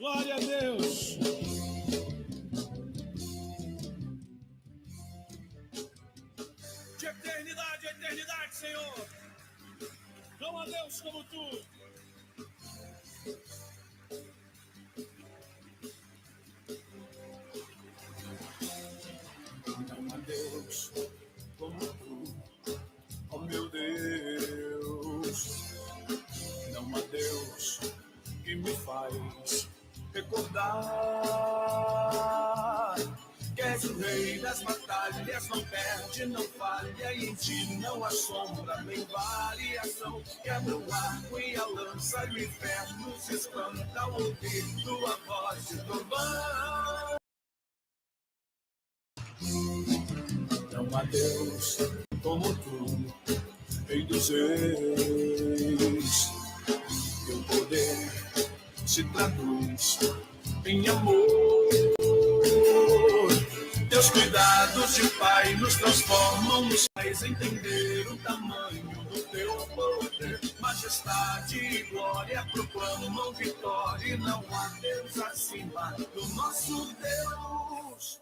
Glória a Deus. De eternidade a eternidade, Senhor. Não há Deus como tu. Não há Deus como tu. Oh, meu Deus. Não há Deus que me faz recordar que és o rei das batalhas, não perde, não falha, e em ti não há sombra nem variação. Quebra o arco e a lança, e o inferno se espanta ao ouvir tua voz de trovão. Não há Deus como tu, Rei dos reis. Teu poder se traduz em amor. Teus cuidados de Pai nos transformam, nos faz entender o tamanho do teu poder. Majestade e glória proclamam vitória, e não há Deus acima do nosso Deus.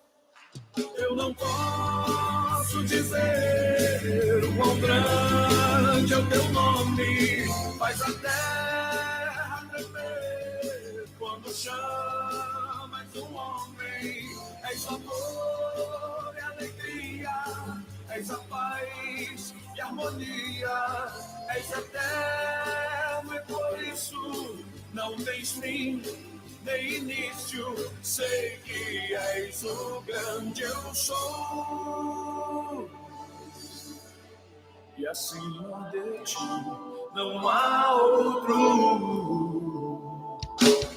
Eu não posso dizer o quão grande é o teu nome, faz a terra tremer quando chamas um homem. És amor e alegria, és a paz e harmonia, és eterno e por isso não tens fim nem início. Sei que és o grande eu sou, e acima de ti não há outro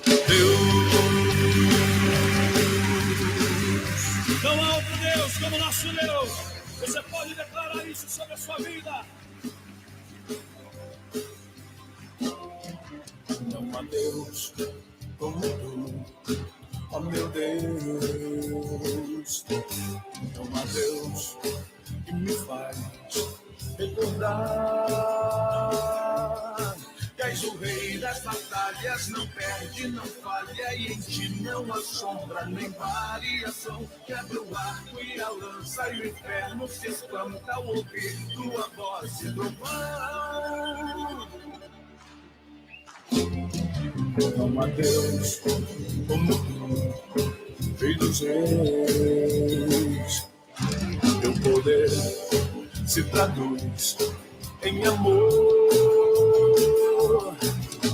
Deus. Não há outro Deus como nosso Deus. Você pode declarar isso sobre a sua vida. Não há Deus como tu, oh meu Deus. Não há Deus que me faz recordar que és o rei das batalhas, não perde, não falha, e em ti não há sombra nem variação. Quebra o arco e a lança, e o inferno se espanta ao ouvir tua voz de trovão. Não há Deus como tu, Rei dos reis. Teu poder se traduz em amor.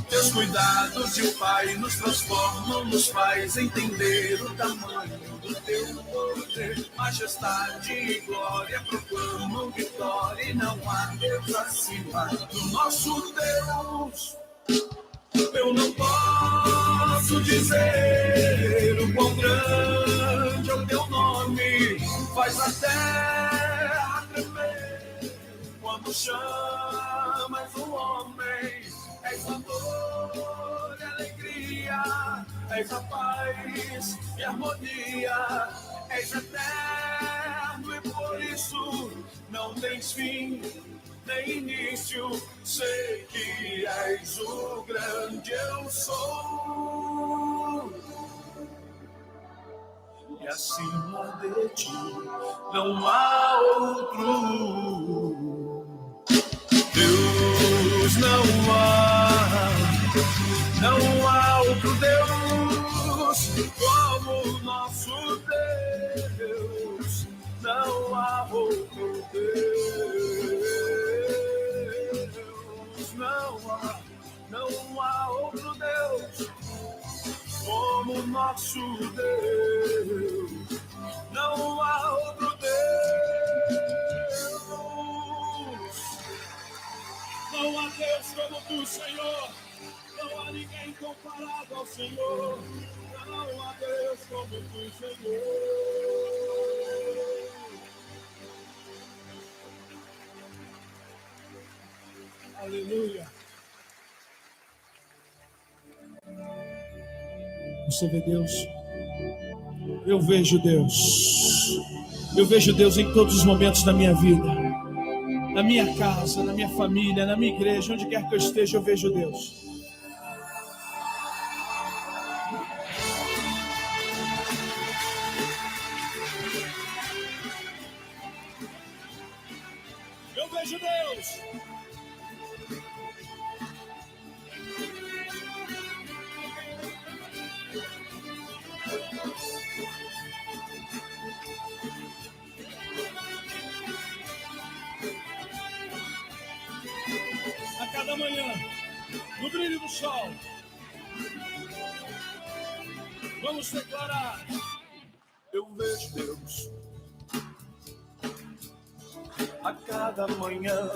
Teus cuidados de Pai nos transformam, nos faz entender o tamanho do teu poder. Majestade e glória proclamam vitória, e não há Deus acima do nosso Deus. Eu não posso dizer o quão grande é o teu nome, faz a terra tremer quando chamas um homem. És amor e alegria, és a paz e harmonia, és eterno e por isso não tens fim nem início. Sei que és o grande eu sou, e acima de ti não há outro Deus. Não há outro Deus como o nosso Deus. Não há outro Deus. Não há outro Deus como o nosso Deus. Não há outro Deus. Não há Deus como tu, Senhor. Não há ninguém comparado ao Senhor. Não há Deus como tu, Senhor. Aleluia. Você vê Deus? Eu vejo Deus. Eu vejo Deus em todos os momentos da minha vida. Na minha casa, na minha família, na minha igreja, onde quer que eu esteja, eu vejo Deus. sol. Vamos declarar. Eu vejo Deus a cada manhã,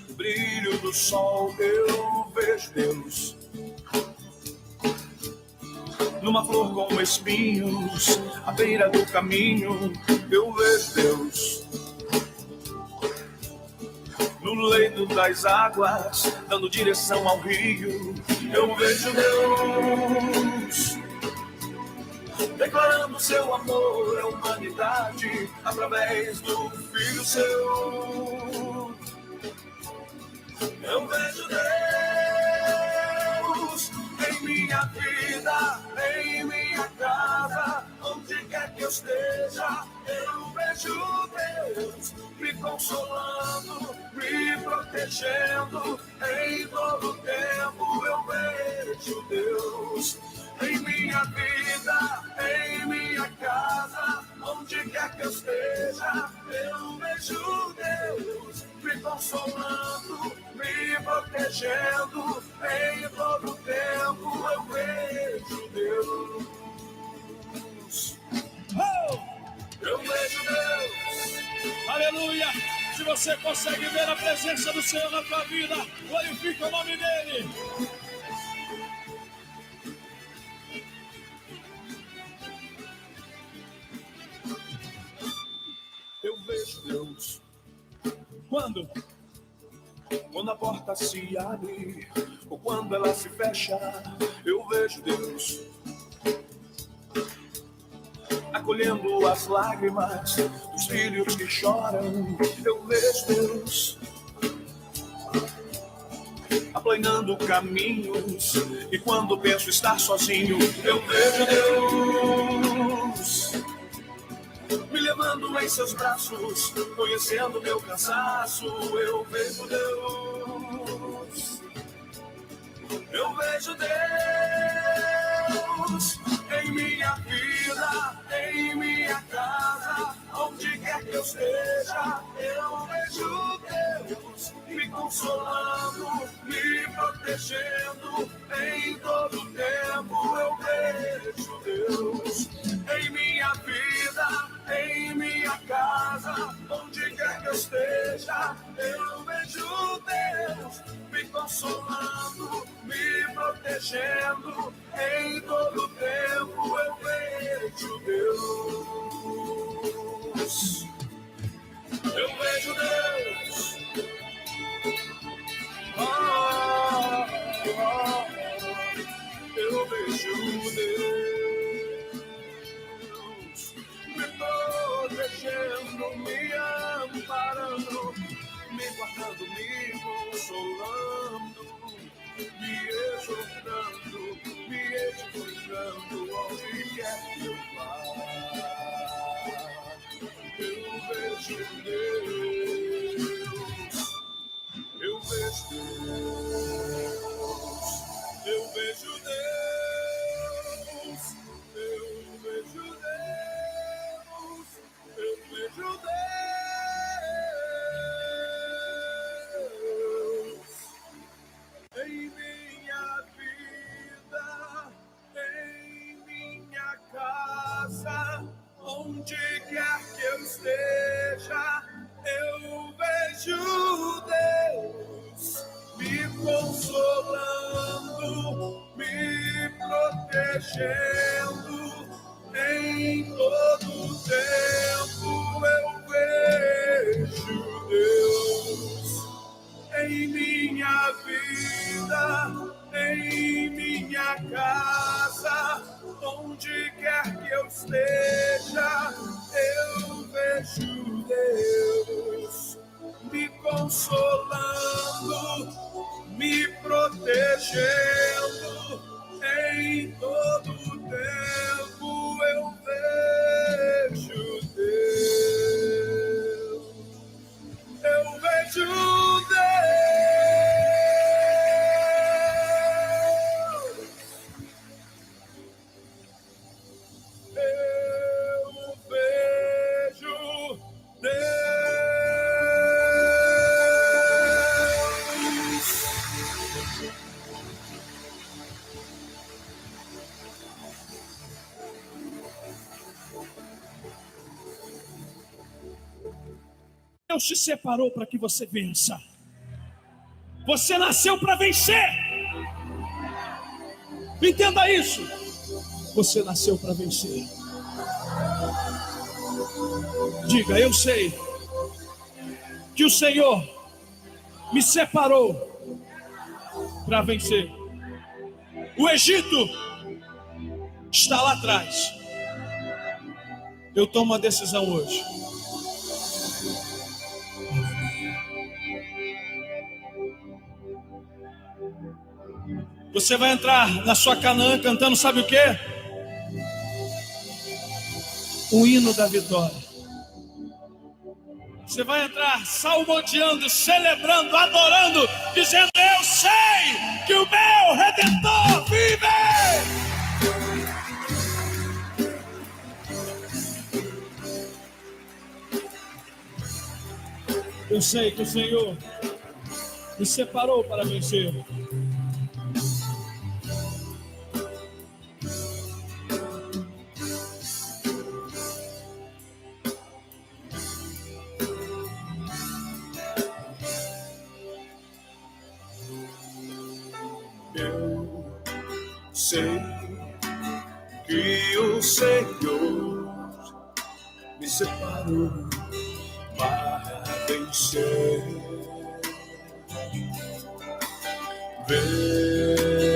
o brilho do sol. Eu vejo Deus numa flor com espinhos, à beira do caminho. Eu vejo Deus no leito das águas, dando direção ao rio. Eu vejo Deus declarando seu amor à humanidade através do Filho seu. Eu vejo Deus em minha vida, em minha casa, onde quer que eu esteja. Eu vejo Deus me consolando, me protegendo em todo tempo. Eu vejo Deus em minha vida, em minha casa, onde quer que eu esteja. Eu vejo Deus me consolando, me protegendo em todo tempo. Eu vejo Deus. Oh! Eu vejo Deus. Aleluia! Se você consegue ver a presença do Senhor na tua vida, glorifica o nome dele. Eu vejo Deus quando a porta se abre ou quando ela se fecha. Eu vejo Deus acolhendo as lágrimas dos filhos que choram. Eu vejo Deus aplanando caminhos, e quando penso estar sozinho, eu vejo Deus me levando em seus braços, conhecendo meu cansaço. Eu vejo Deus, eu vejo Deus em minha vida, em minha casa, onde quer que eu esteja. Eu vejo Deus me consolando, me protegendo em todo tempo. Eu vejo Deus em minha vida, em minha casa, onde quer que eu esteja. Eu vejo Deus me consolando, me protegendo em todo tempo. Eu vejo Deus. Eu vejo Deus. Eu vejo Deus me protegendo, me amparando, me guardando, me consolando, me exortando, me edificando onde quer que eu vá. Eu vejo Deus, eu vejo Deus, eu vejo Deus, eu vejo Deus, eu vejo Deus em minha vida, em minha casa, onde quer que eu esteja. Eu vejo Deus me consolando, me protegendo em todo tempo. Eu vejo Deus em minha vida, em minha casa, onde quer que eu esteja. Eu vejo Deus me consolando, me protegendo em todo tempo. Eu vejo Deus, eu vejo Deus. Deus te separou para que você vença. Você nasceu para vencer. Entenda isso. Você nasceu para vencer. Diga, eu sei que o Senhor me separou para vencer. O Egito está lá atrás. Eu tomo uma decisão hoje. Você vai entrar na sua Canaã cantando, sabe o quê? O hino da vitória. Você vai entrar salmodiando, celebrando, adorando, dizendo, eu sei que o meu Redentor vive! Eu sei que o Senhor me separou para vencer. Sei que o Senhor me separou para vencer. Verei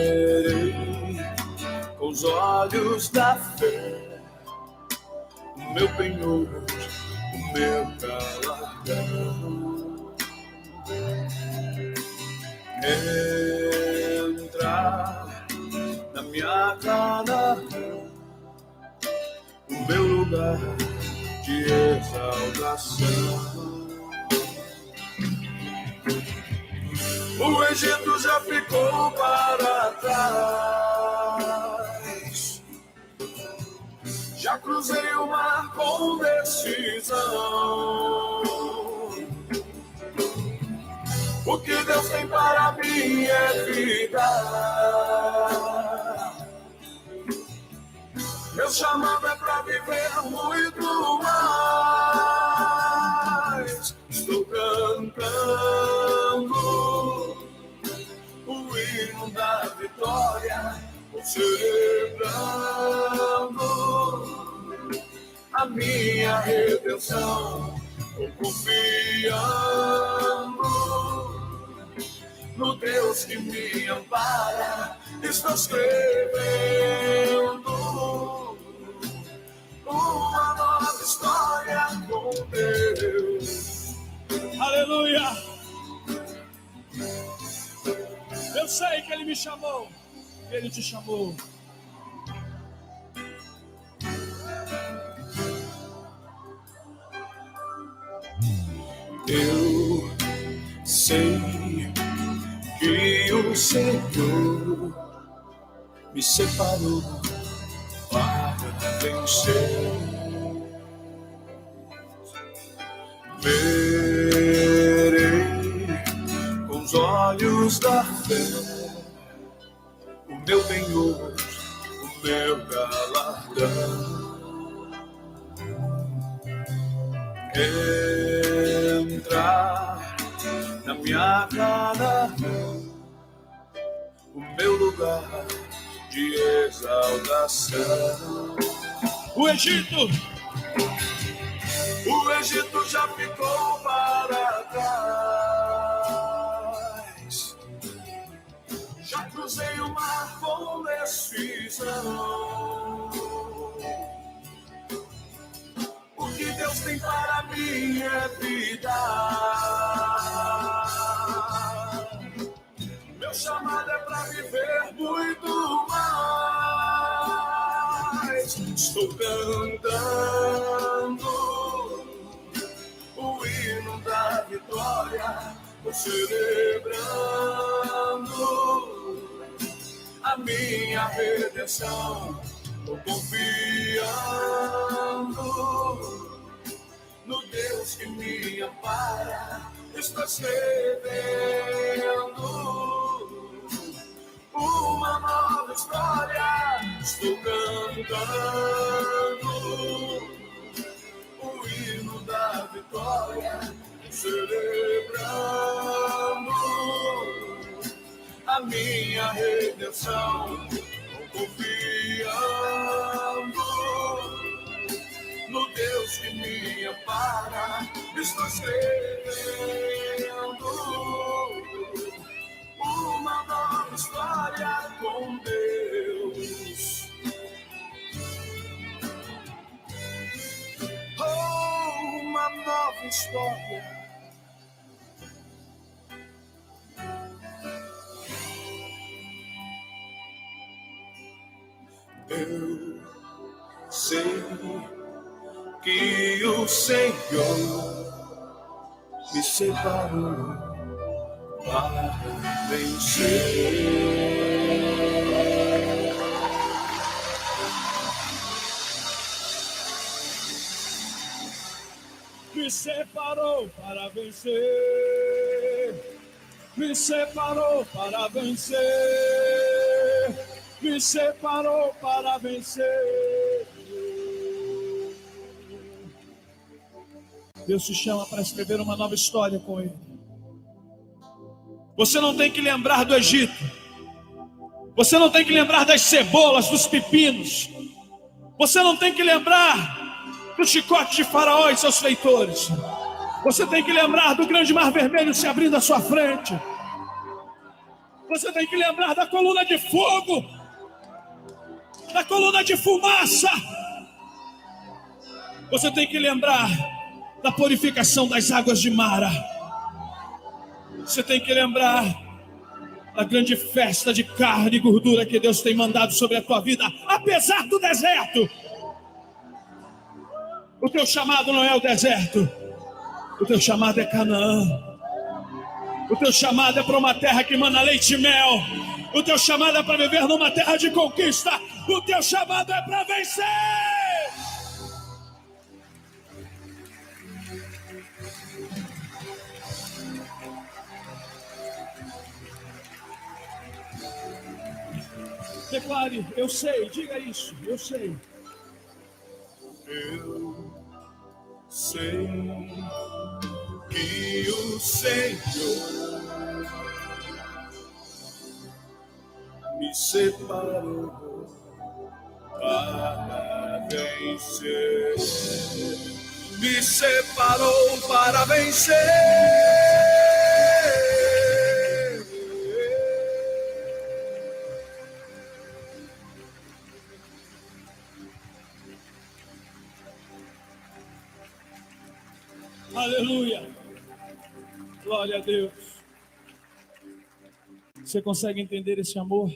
com os olhos da fé o meu penhor, o meu galardão. Entrar na minha Canaã, o meu lugar de exaltação. O Egito já ficou para trás, já cruzei o mar com decisão. O que Deus tem para mim é vida. Meu chamado é para viver muito mais. Estou cantando o hino da vitória, celebrando a minha redenção, confiando no Deus que me ampara. Estou escrevendo uma nova história com Deus. Aleluia! Eu sei que Ele me chamou, Ele te chamou. Eu sei que o Senhor me separou para vencer. Verei com os olhos da fé o meu penhor, o meu galardão. Entrar na minha Canaã, o meu lugar de exaltação. O Egito já ficou para trás, já cruzei o mar com decisão. O que Deus tem para mim é vida. Meu chamado é para viver muito mais. Estou cantando o hino da vitória, celebrando a minha redenção, confiando no Deus que me ampara. Estou escrevendo uma nova história. Estou cantando o hino da vitória, celebrando a minha redenção, confiando no Deus que me ampara. Estou escrevendo uma nova história com Deus. Oh, uma nova história. Eu sei que o Senhor me separou para vencer. Me separou para vencer. Me separou para vencer. Me separou para vencer. Deus te chama para escrever uma nova história com Ele. Você não tem que lembrar do Egito. Você não tem que lembrar das cebolas, dos pepinos. Você não tem que lembrar do chicote de Faraó e seus feitores. Você tem que lembrar do grande mar vermelho se abrindo à sua frente. Você tem que lembrar da coluna de fogo, da coluna de fumaça. Você tem que lembrar da purificação das águas de Mara. Você tem que lembrar da grande festa de carne e gordura que Deus tem mandado sobre a tua vida, apesar do deserto. O teu chamado não é o deserto. O teu chamado é Canaã. O teu chamado é para uma terra que mana leite e mel. O teu chamado é para viver numa terra de conquista. O teu chamado é para vencer. Declare, eu sei, diga isso, eu sei. Eu sei que o Senhor me separou para vencer. Me separou para vencer. Aleluia. Glória a Deus. Você consegue entender esse amor?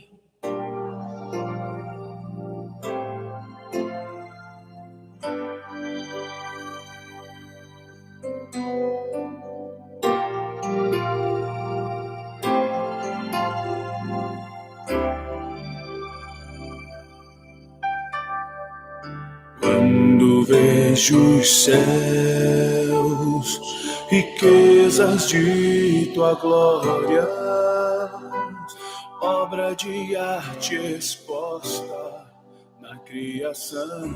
Quando vejo os céus, riquezas de tua glória, obra de arte exposta na criação.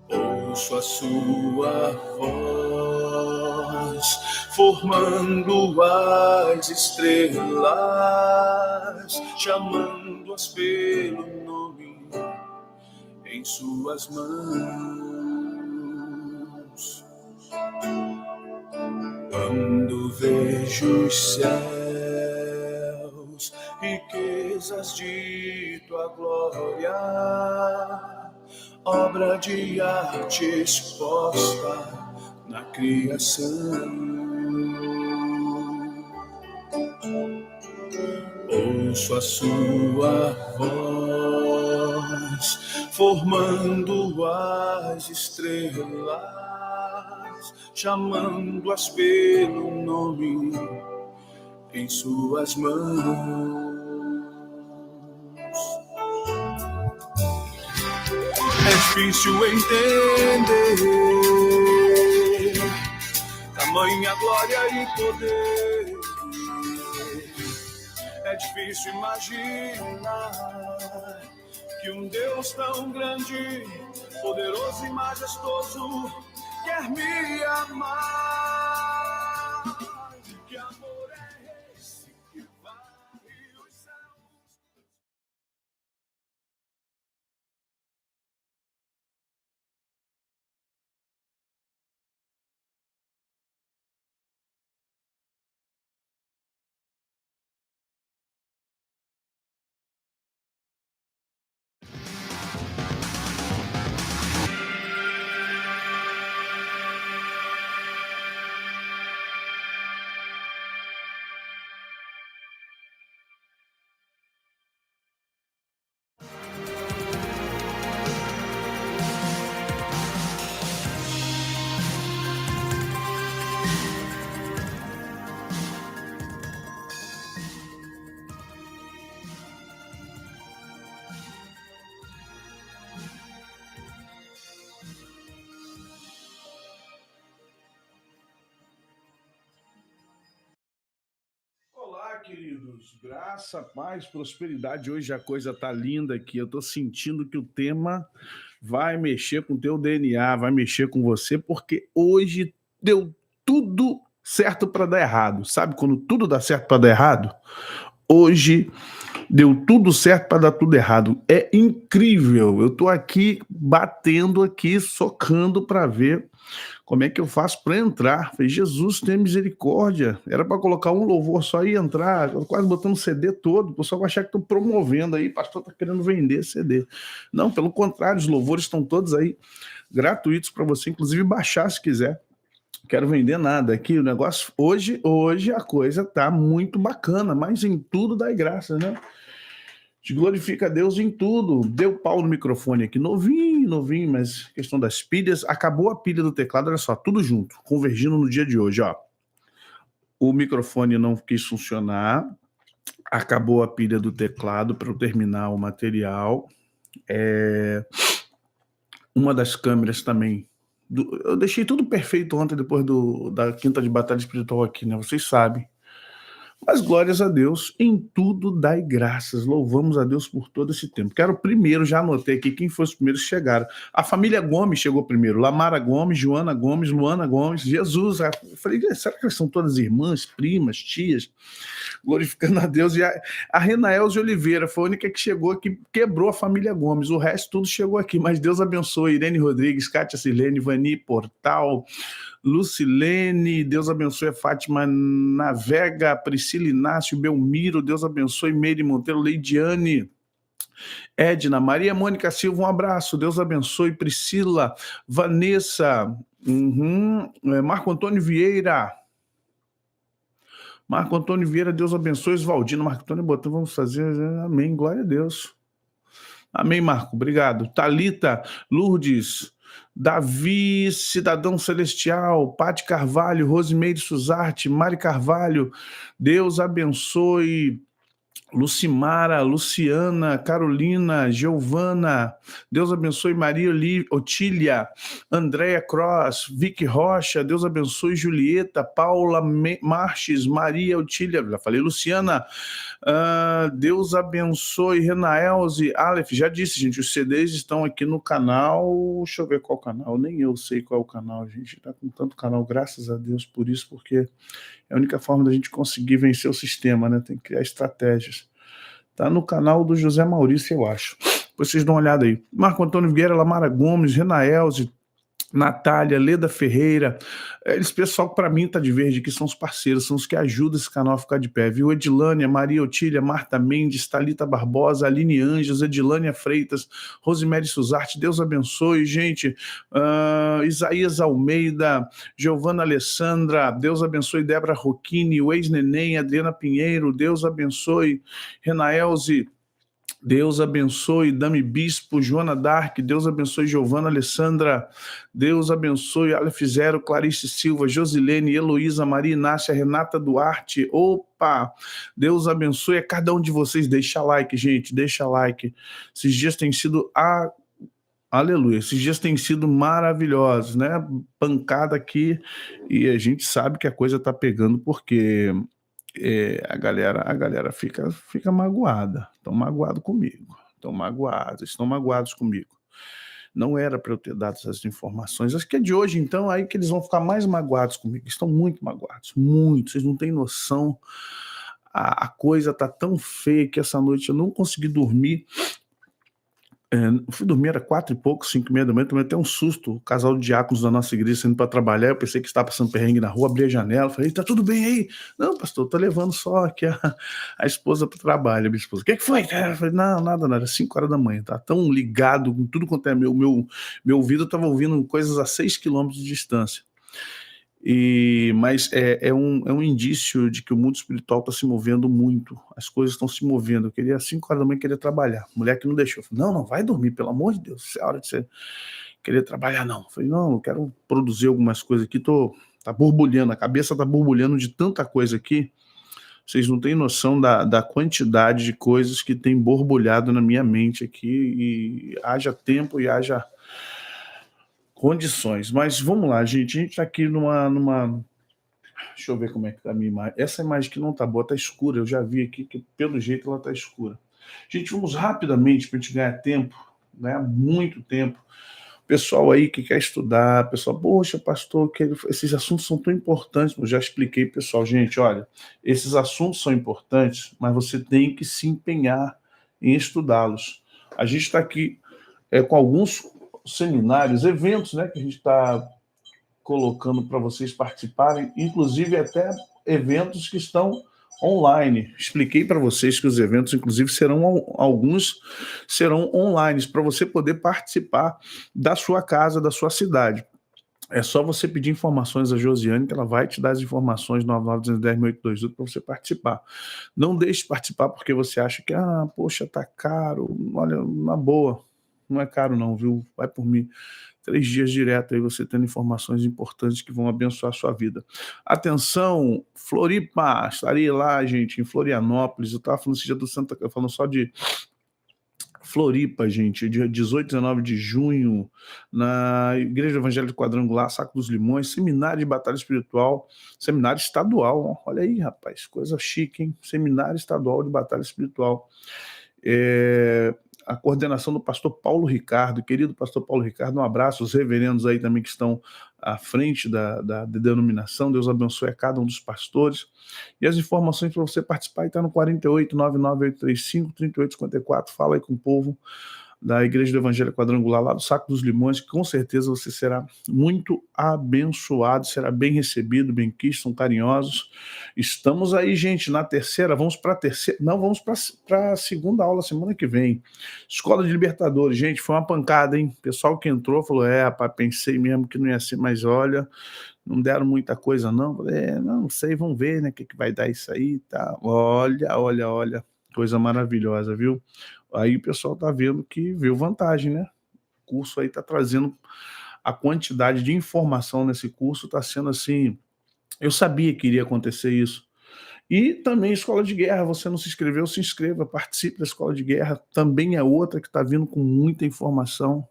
Ouço a sua voz, formando as estrelas, chamando-as pelo nome em suas mãos. Quando vejo os céus, riquezas de tua glória, obra de arte exposta na criação. Ouço a sua voz, formando as estrelas, chamando-as pelo nome em suas mãos. É difícil entender tamanha glória e poder. É difícil imaginar que um Deus tão grande, poderoso e majestoso quer me amar. Que amor é esse que varre os céus? Olá, queridos. Graça, paz, prosperidade. Hoje a coisa tá linda aqui. Eu tô sentindo que o tema vai mexer com o teu DNA, vai mexer com você, porque hoje deu tudo certo para dar errado. Sabe quando tudo dá certo para dar errado? Hoje deu tudo certo para dar tudo errado. É incrível. Eu tô aqui batendo aqui, socando para ver como é que eu faço para entrar. Falei, Jesus, tenha misericórdia. Era para colocar um louvor só e entrar. Eu quase botando CD todo. O pessoal vai achar que estou promovendo aí. O pastor está querendo vender CD. Não, pelo contrário, os louvores estão todos aí gratuitos para você, inclusive baixar se quiser. Não quero vender nada aqui. O negócio, hoje a coisa tá muito bacana, mas em tudo dá graça, né? Te glorifica a Deus em tudo. Deu pau no microfone aqui, novinho, mas questão das pilhas. Acabou a pilha do teclado, olha só, tudo junto, convergindo no dia de hoje, ó. O microfone não quis funcionar, acabou a pilha do teclado para eu terminar o material. Uma das câmeras também. Eu deixei tudo perfeito ontem, depois da quinta de batalha espiritual aqui, né? Vocês sabem. Mas glórias a Deus, em tudo dai graças, louvamos a Deus por todo esse tempo. Quero primeiro, já anotei aqui quem foi os primeiros que chegaram. A família Gomes chegou primeiro, Lamara Gomes, Joana Gomes, Luana Gomes, Jesus. Eu falei, será que elas são todas irmãs, primas, tias? Glorificando a Deus. E a Renaelze Oliveira foi a única que chegou, que quebrou a família Gomes. O resto tudo chegou aqui, mas Deus abençoe. Irene Rodrigues, Kátia Silene, Vani Portal, Lucilene, Deus abençoe a Fátima Navega, Priscila Inácio, Belmiro, Deus abençoe, Meire Monteiro, Leidiane, Edna, Maria Mônica Silva, um abraço, Deus abençoe, Priscila, Vanessa, Marco Antônio Vieira, Deus abençoe, Oswaldino, Marco Antônio botou, vamos fazer, amém, glória a Deus. Amém, Marco, obrigado. Thalita, Lourdes, Davi, Cidadão Celestial, Pati Carvalho, Rosimeire Suzarte, Mari Carvalho, Deus abençoe, Lucimara, Luciana, Carolina, Giovana, Deus abençoe Maria Otília, Andréia Cross, Vicky Rocha, Deus abençoe Julieta, Paula Marches, Maria Otília, já falei Luciana, Deus abençoe Renaelze, Aleph, já disse, gente, os CDs estão aqui no canal, deixa eu ver qual canal, nem eu sei qual é o canal, gente, tá com tanto canal, graças a Deus por isso, porque é a única forma da gente conseguir vencer o sistema, né? Tem que criar estratégias. Tá no canal do José Maurício, eu acho. Vocês dão uma olhada aí. Marco Antônio Vieira, Lamara Gomes, Renaelze, Natália, Leda Ferreira, esse pessoal que para mim tá de verde, que são os parceiros, são os que ajudam esse canal a ficar de pé, viu? Edilânia, Maria Otília, Marta Mendes, Thalita Barbosa, Aline Anjos, Edilânia Freitas, Rosemary Suzarte, Deus abençoe, gente, Isaías Almeida, Giovana Alessandra, Deus abençoe, Débora Roquini, o ex-neném, Adriana Pinheiro, Deus abençoe, Renaelze, Deus abençoe Dami Bispo, Joana Dark, Deus abençoe Giovana Alessandra, Deus abençoe Aleph Zero, Clarice Silva, Josilene, Heloísa, Maria Inácia, Renata Duarte, opa, Deus abençoe a cada um de vocês, deixa like, gente, deixa like, esses dias têm sido, aleluia, esses dias têm sido maravilhosos, né, pancada aqui, e a gente sabe que a coisa tá pegando, porque... a galera fica magoada, estão magoados comigo, estão magoados comigo. Não era para eu ter dado essas informações. Acho que é de hoje, então, aí que eles vão ficar mais magoados comigo. Estão muito magoados, muito. Vocês não têm noção. A coisa tá tão feia que essa noite eu não consegui dormir. Eu fui dormir, era 4 e pouco, 5 e meia da manhã, tomei até um susto, o casal de diáconos da nossa igreja saindo para trabalhar, eu pensei que estava passando perrengue na rua, abri a janela, falei, tá tudo bem aí? Não, pastor, tô levando só aqui a esposa para o trabalho, a minha esposa, o que foi? Eu falei, não, nada, era 5 horas da manhã, tá tão ligado com tudo quanto é meu ouvido, eu estava ouvindo coisas a 6 quilômetros de distância. Mas é um indício de que o mundo espiritual está se movendo muito, as coisas estão se movendo. Eu queria, às 5 horas da manhã, queria trabalhar. Mulher que não deixou. Falei, não, vai dormir, pelo amor de Deus, isso é hora de você querer trabalhar, não. Falei, não, eu quero produzir algumas coisas aqui, tá borbulhando, a cabeça tá borbulhando de tanta coisa aqui. Vocês não têm noção da quantidade de coisas que tem borbulhado na minha mente aqui, e haja tempo e haja condições. Mas vamos lá, gente, a gente tá aqui numa... Deixa eu ver como é que tá a minha imagem. Essa imagem que não tá boa, tá escura, eu já vi aqui que pelo jeito ela tá escura. Gente, vamos rapidamente para a gente ganhar tempo, ganhar muito tempo. Pessoal aí que quer estudar, pessoal, poxa, pastor, esses assuntos são tão importantes, eu já expliquei, pessoal, gente, olha, esses assuntos são importantes, mas você tem que se empenhar em estudá-los. A gente está aqui com alguns seminários, eventos, né, que a gente está colocando para vocês participarem, inclusive até eventos que estão online. Expliquei para vocês que os eventos, inclusive, alguns serão online, para você poder participar da sua casa, da sua cidade. É só você pedir informações a Josiane, que ela vai te dar as informações no 9910-6828 para você participar. Não deixe de participar porque você acha que, poxa, tá caro. Olha, na boa, não é caro não, viu? Vai por mim. 3 dias direto aí você tendo informações importantes que vão abençoar a sua vida. Atenção, Floripa, estarei lá, gente, em Florianópolis. Eu estava falando esse dia do Santa, eu falando só de Floripa, gente, dia 18 e 19 de junho, na Igreja Evangélica Quadrangular, Saco dos Limões, seminário de batalha espiritual, seminário estadual, olha aí, rapaz, coisa chique, hein? Seminário estadual de batalha espiritual. A coordenação do pastor Paulo Ricardo, querido pastor Paulo Ricardo, um abraço, os reverendos aí também que estão à frente da denominação, Deus abençoe a cada um dos pastores, e as informações para você participar está no 48-99835-3854, fala aí com o povo da Igreja do Evangelho Quadrangular, lá do Saco dos Limões, que com certeza você será muito abençoado, será bem recebido, bem quisto, são carinhosos. Estamos aí, gente, na terceira, vamos para a terceira, não, vamos para a segunda aula semana que vem. Escola de Libertadores, gente, foi uma pancada, hein? O pessoal que entrou falou, rapaz, pensei mesmo que não ia ser, mas olha, não deram muita coisa não. Falei, não sei, vamos ver, né, o que vai dar isso aí, tá? Olha, coisa maravilhosa, viu? Aí o pessoal tá vendo que viu vantagem, né? O curso aí tá trazendo a quantidade de informação nesse curso, tá sendo assim, eu sabia que iria acontecer isso. E também Escola de Guerra, você não se inscreveu, se inscreva, participe da Escola de Guerra, também é outra que está vindo com muita informação,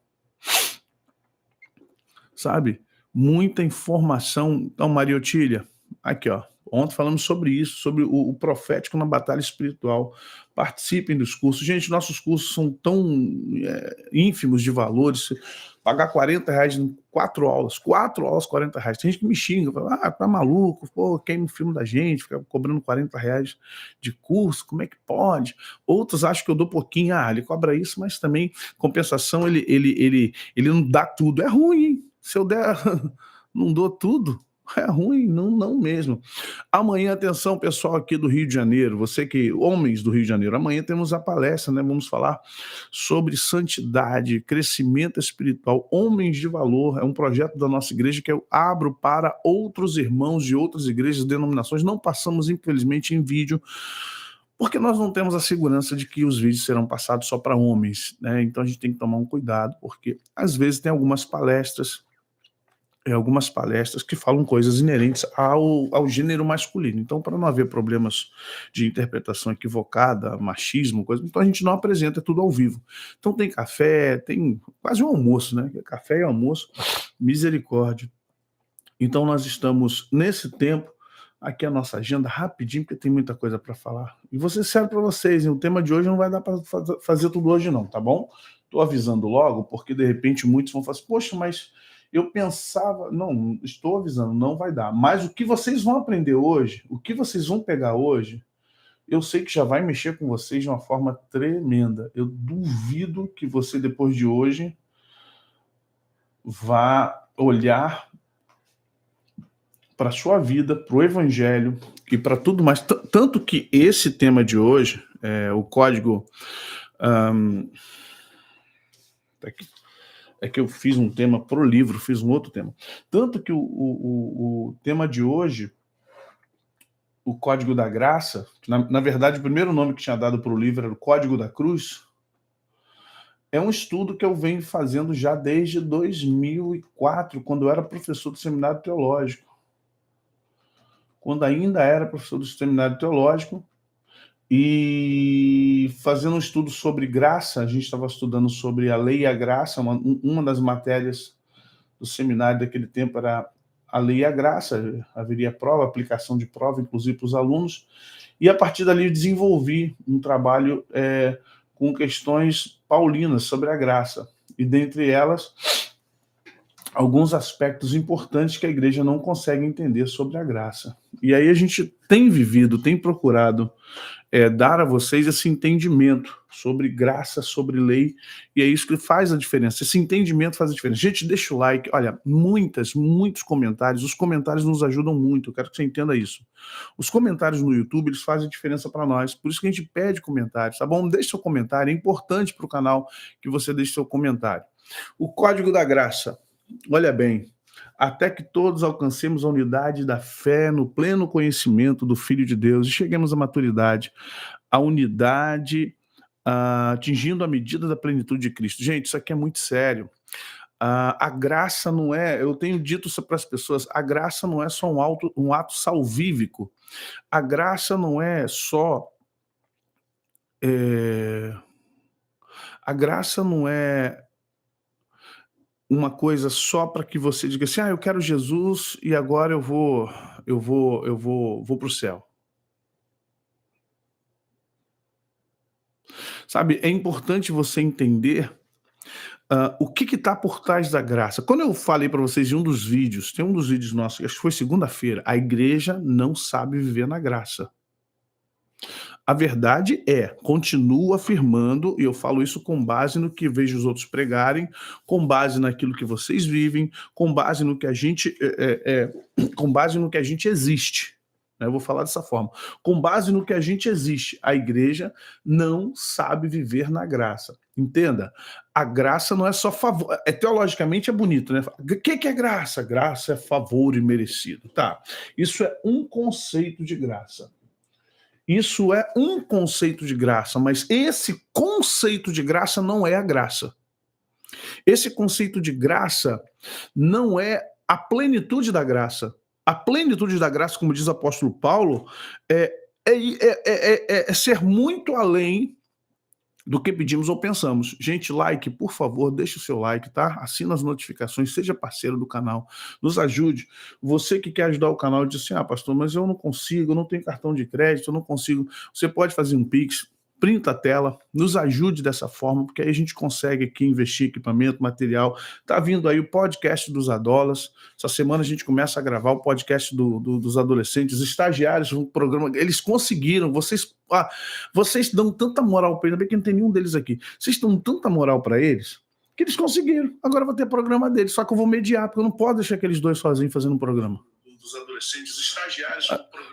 sabe? Muita informação. Então, Maria Otília, aqui, ó, ontem falamos sobre isso, sobre o profético na batalha espiritual. Participem dos cursos. Gente, nossos cursos são tão ínfimos de valores. Pagar R$40 em 4 aulas, R$40. Tem gente que me xinga, fala, tá maluco, pô, queima o filme da gente, fica cobrando R$40 de curso, como é que pode? Outros acham que eu dou pouquinho, ele cobra isso, mas também, compensação, ele não dá tudo. É ruim, hein? Se eu der, não dou tudo, é ruim, não mesmo. Amanhã, atenção, pessoal aqui do Rio de Janeiro, homens do Rio de Janeiro, amanhã temos a palestra, né? Vamos falar sobre santidade, crescimento espiritual, homens de valor, é um projeto da nossa igreja que eu abro para outros irmãos de outras igrejas, denominações, não passamos, infelizmente, em vídeo, porque nós não temos a segurança de que os vídeos serão passados só para homens, né? Então a gente tem que tomar um cuidado, porque às vezes tem algumas palestras que falam coisas inerentes ao gênero masculino. Então, para não haver problemas de interpretação equivocada, machismo, coisa, então a gente não apresenta tudo ao vivo. Então tem café, tem quase um almoço, né? Café e almoço, misericórdia. Então nós estamos nesse tempo, aqui a nossa agenda rapidinho, porque tem muita coisa para falar. E vou ser sério para vocês, hein? O tema de hoje não vai dar para fazer tudo hoje não, tá bom? Estou avisando logo, porque de repente muitos vão falar assim, poxa, mas eu pensava... Não, estou avisando, não vai dar. Mas o que vocês vão aprender hoje, o que vocês vão pegar hoje, eu sei que já vai mexer com vocês de uma forma tremenda. Eu duvido que você, depois de hoje, vá olhar para a sua vida, para o Evangelho e para tudo mais. Tanto que esse tema de hoje, o código... É que eu fiz um tema para o livro, fiz um outro tema. Tanto que o tema de hoje, o Código da Graça, na verdade, o primeiro nome que tinha dado para o livro era o Código da Cruz, é um estudo que eu venho fazendo já desde 2004, quando eu era professor do Seminário Teológico. Quando ainda era professor do Seminário Teológico, e fazendo um estudo sobre graça, a gente estava estudando sobre a lei e a graça, uma das matérias do seminário daquele tempo era a lei e a graça, haveria prova, aplicação de prova, inclusive para os alunos, e a partir dali eu desenvolvi um trabalho com questões paulinas sobre a graça, e dentre elas, alguns aspectos importantes que a igreja não consegue entender sobre a graça. E aí a gente tem vivido, tem procurado dar a vocês esse entendimento sobre graça, sobre lei, e é isso que faz a diferença. Esse entendimento faz a diferença. Gente, deixa o like. Olha, muitos comentários. Os comentários nos ajudam muito. Eu quero que você entenda isso. Os comentários no YouTube, eles fazem a diferença para nós. Por isso que a gente pede comentários, tá bom? Deixe seu comentário. É importante para o canal que você deixe seu comentário. O Código da Graça. Olha bem. Até que todos alcancemos a unidade da fé no pleno conhecimento do Filho de Deus e cheguemos à maturidade, a unidade atingindo a medida da plenitude de Cristo. Gente, isso aqui é muito sério. A graça não é, eu tenho dito isso para as pessoas, a graça não é só um ato salvífico. A graça não é só... a graça não é uma coisa só para que você diga assim, eu quero Jesus e agora eu vou para o céu. Sabe, é importante você entender o que está por trás da graça. Quando eu falei para vocês em um dos vídeos, tem um dos vídeos nossos, acho que foi segunda-feira, a igreja não sabe viver na graça. A verdade continuo afirmando, e eu falo isso com base no que vejo os outros pregarem, com base naquilo que vocês vivem, com base no que a gente existe. Eu vou falar dessa forma. Com base no que a gente existe, a igreja não sabe viver na graça. Entenda, a graça não é só favor, teologicamente é bonito, né? O que é graça? Graça é favor imerecido. Tá, isso é um conceito de graça. Isso é um conceito de graça, mas esse conceito de graça não é a graça. Esse conceito de graça não é a plenitude da graça. A plenitude da graça, como diz o apóstolo Paulo, é ser muito além do que pedimos ou pensamos. Gente, like, por favor, deixe o seu like, tá? Assina as notificações, seja parceiro do canal, nos ajude. Você que quer ajudar o canal, diz assim, pastor, mas eu não consigo, eu não tenho cartão de crédito, eu não consigo. Você pode fazer um Pix, printa a tela, nos ajude dessa forma, porque aí a gente consegue aqui investir em equipamento, material. Tá vindo aí o podcast dos Adolas. Essa semana a gente começa a gravar o podcast dos adolescentes, estagiários, um programa. Eles conseguiram, vocês dão tanta moral para eles, bem que não tem nenhum deles aqui. Vocês dão tanta moral para eles que eles conseguiram. Agora vai ter programa deles, só que eu vou mediar, porque eu não posso deixar aqueles dois sozinhos fazendo um programa. Dos adolescentes, estagiários.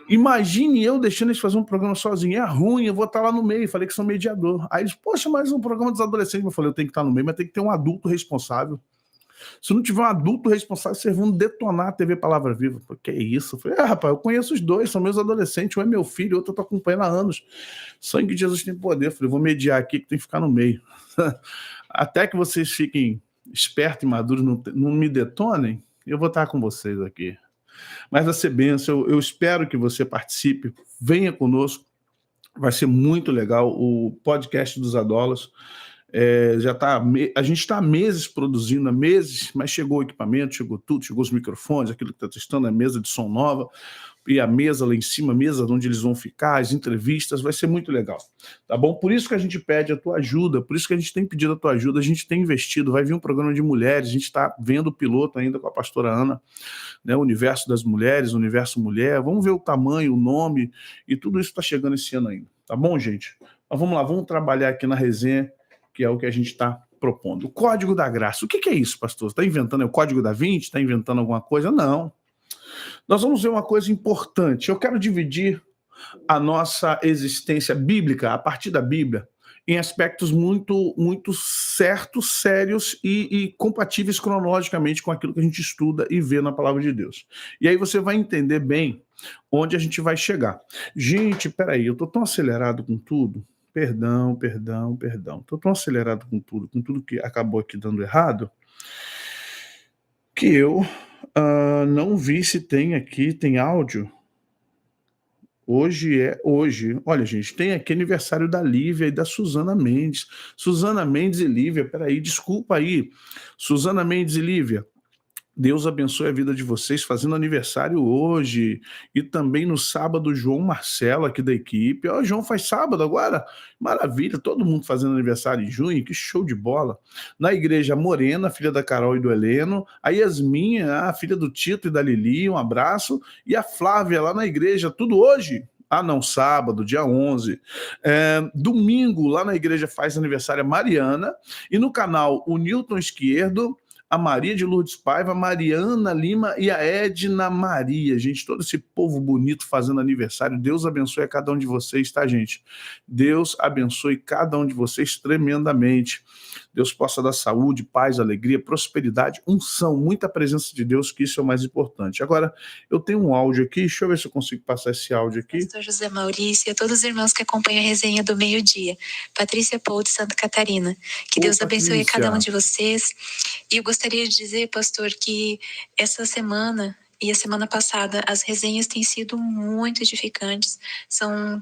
Imagine eu deixando eles fazer um programa sozinho. É ruim, eu vou estar lá no meio. Falei que sou mediador. Aí eles, poxa, mas um programa dos adolescentes. Eu falei, eu tenho que estar no meio, mas tem que ter um adulto responsável. Se não tiver um adulto responsável, vocês vão detonar a TV Palavra Viva. Falei, que é isso? Eu falei, rapaz, eu conheço os dois, são meus adolescentes. Um é meu filho, o outro eu tô acompanhando há anos. Sangue de Jesus tem poder. Eu falei, vou mediar aqui que tem que ficar no meio. Até que vocês fiquem espertos e maduros, não me detonem, eu vou estar com vocês aqui. Mas vai ser bênção, eu espero que você participe, venha conosco, vai ser muito legal o podcast dos Adolas. A gente está há meses produzindo, mas chegou o equipamento, chegou tudo, chegou os microfones, aquilo que está testando, a mesa de som nova. O e a mesa lá em cima, a mesa onde eles vão ficar, as entrevistas, vai ser muito legal, tá bom? Por isso que a gente pede a tua ajuda, por isso que a gente tem pedido a tua ajuda, a gente tem investido, vai vir um programa de mulheres, a gente está vendo o piloto ainda com a pastora Ana, né, o universo das mulheres, o universo mulher, vamos ver o tamanho, o nome, e tudo isso está chegando esse ano ainda, tá bom, gente? Mas vamos lá, vamos trabalhar aqui na resenha, que é o que a gente está propondo. O Código da Graça. O que é isso, pastor? Você está inventando o Código da Vinci? Está inventando alguma coisa? Não. Nós vamos ver uma coisa importante. Eu quero dividir a nossa existência bíblica, a partir da Bíblia, em aspectos muito, muito certos, sérios e compatíveis cronologicamente com aquilo que a gente estuda e vê na Palavra de Deus. E aí você vai entender bem onde a gente vai chegar. Gente, peraí, eu estou tão acelerado com tudo. Perdão. Estou tão acelerado com tudo que acabou aqui dando errado, que eu não vi se tem áudio. Hoje. Olha, gente, tem aqui aniversário da Lívia e da Suzana Mendes. Suzana Mendes e Lívia, peraí, desculpa aí. Suzana Mendes e Lívia, Deus abençoe a vida de vocês, fazendo aniversário hoje. E também no sábado, João Marcelo, aqui da equipe. Ó, o João faz sábado agora? Maravilha, todo mundo fazendo aniversário em junho, que show de bola. Na igreja, a Morena, filha da Carol e do Heleno. A Yasmin, a filha do Tito e da Lili, um abraço. E a Flávia, lá na igreja, tudo hoje? Ah, não, sábado, dia 11. Domingo, lá na igreja, faz aniversário a Mariana. E no canal, o Newton Esquerdo, a Maria de Lourdes Paiva, a Mariana Lima e a Edna Maria. Gente, todo esse povo bonito fazendo aniversário. Deus abençoe a cada um de vocês, tá, gente? Deus abençoe cada um de vocês tremendamente. Deus possa dar saúde, paz, alegria, prosperidade, unção, muita presença de Deus, que isso é o mais importante. Agora, eu tenho um áudio aqui, deixa eu ver se eu consigo passar esse áudio aqui. Pastor José Maurício e a todos os irmãos que acompanham a resenha do meio-dia. Patrícia Paul de Santa Catarina. Que Deus abençoe a cada um de vocês. E eu gostaria de dizer, pastor, que essa semana e a semana passada as resenhas têm sido muito edificantes,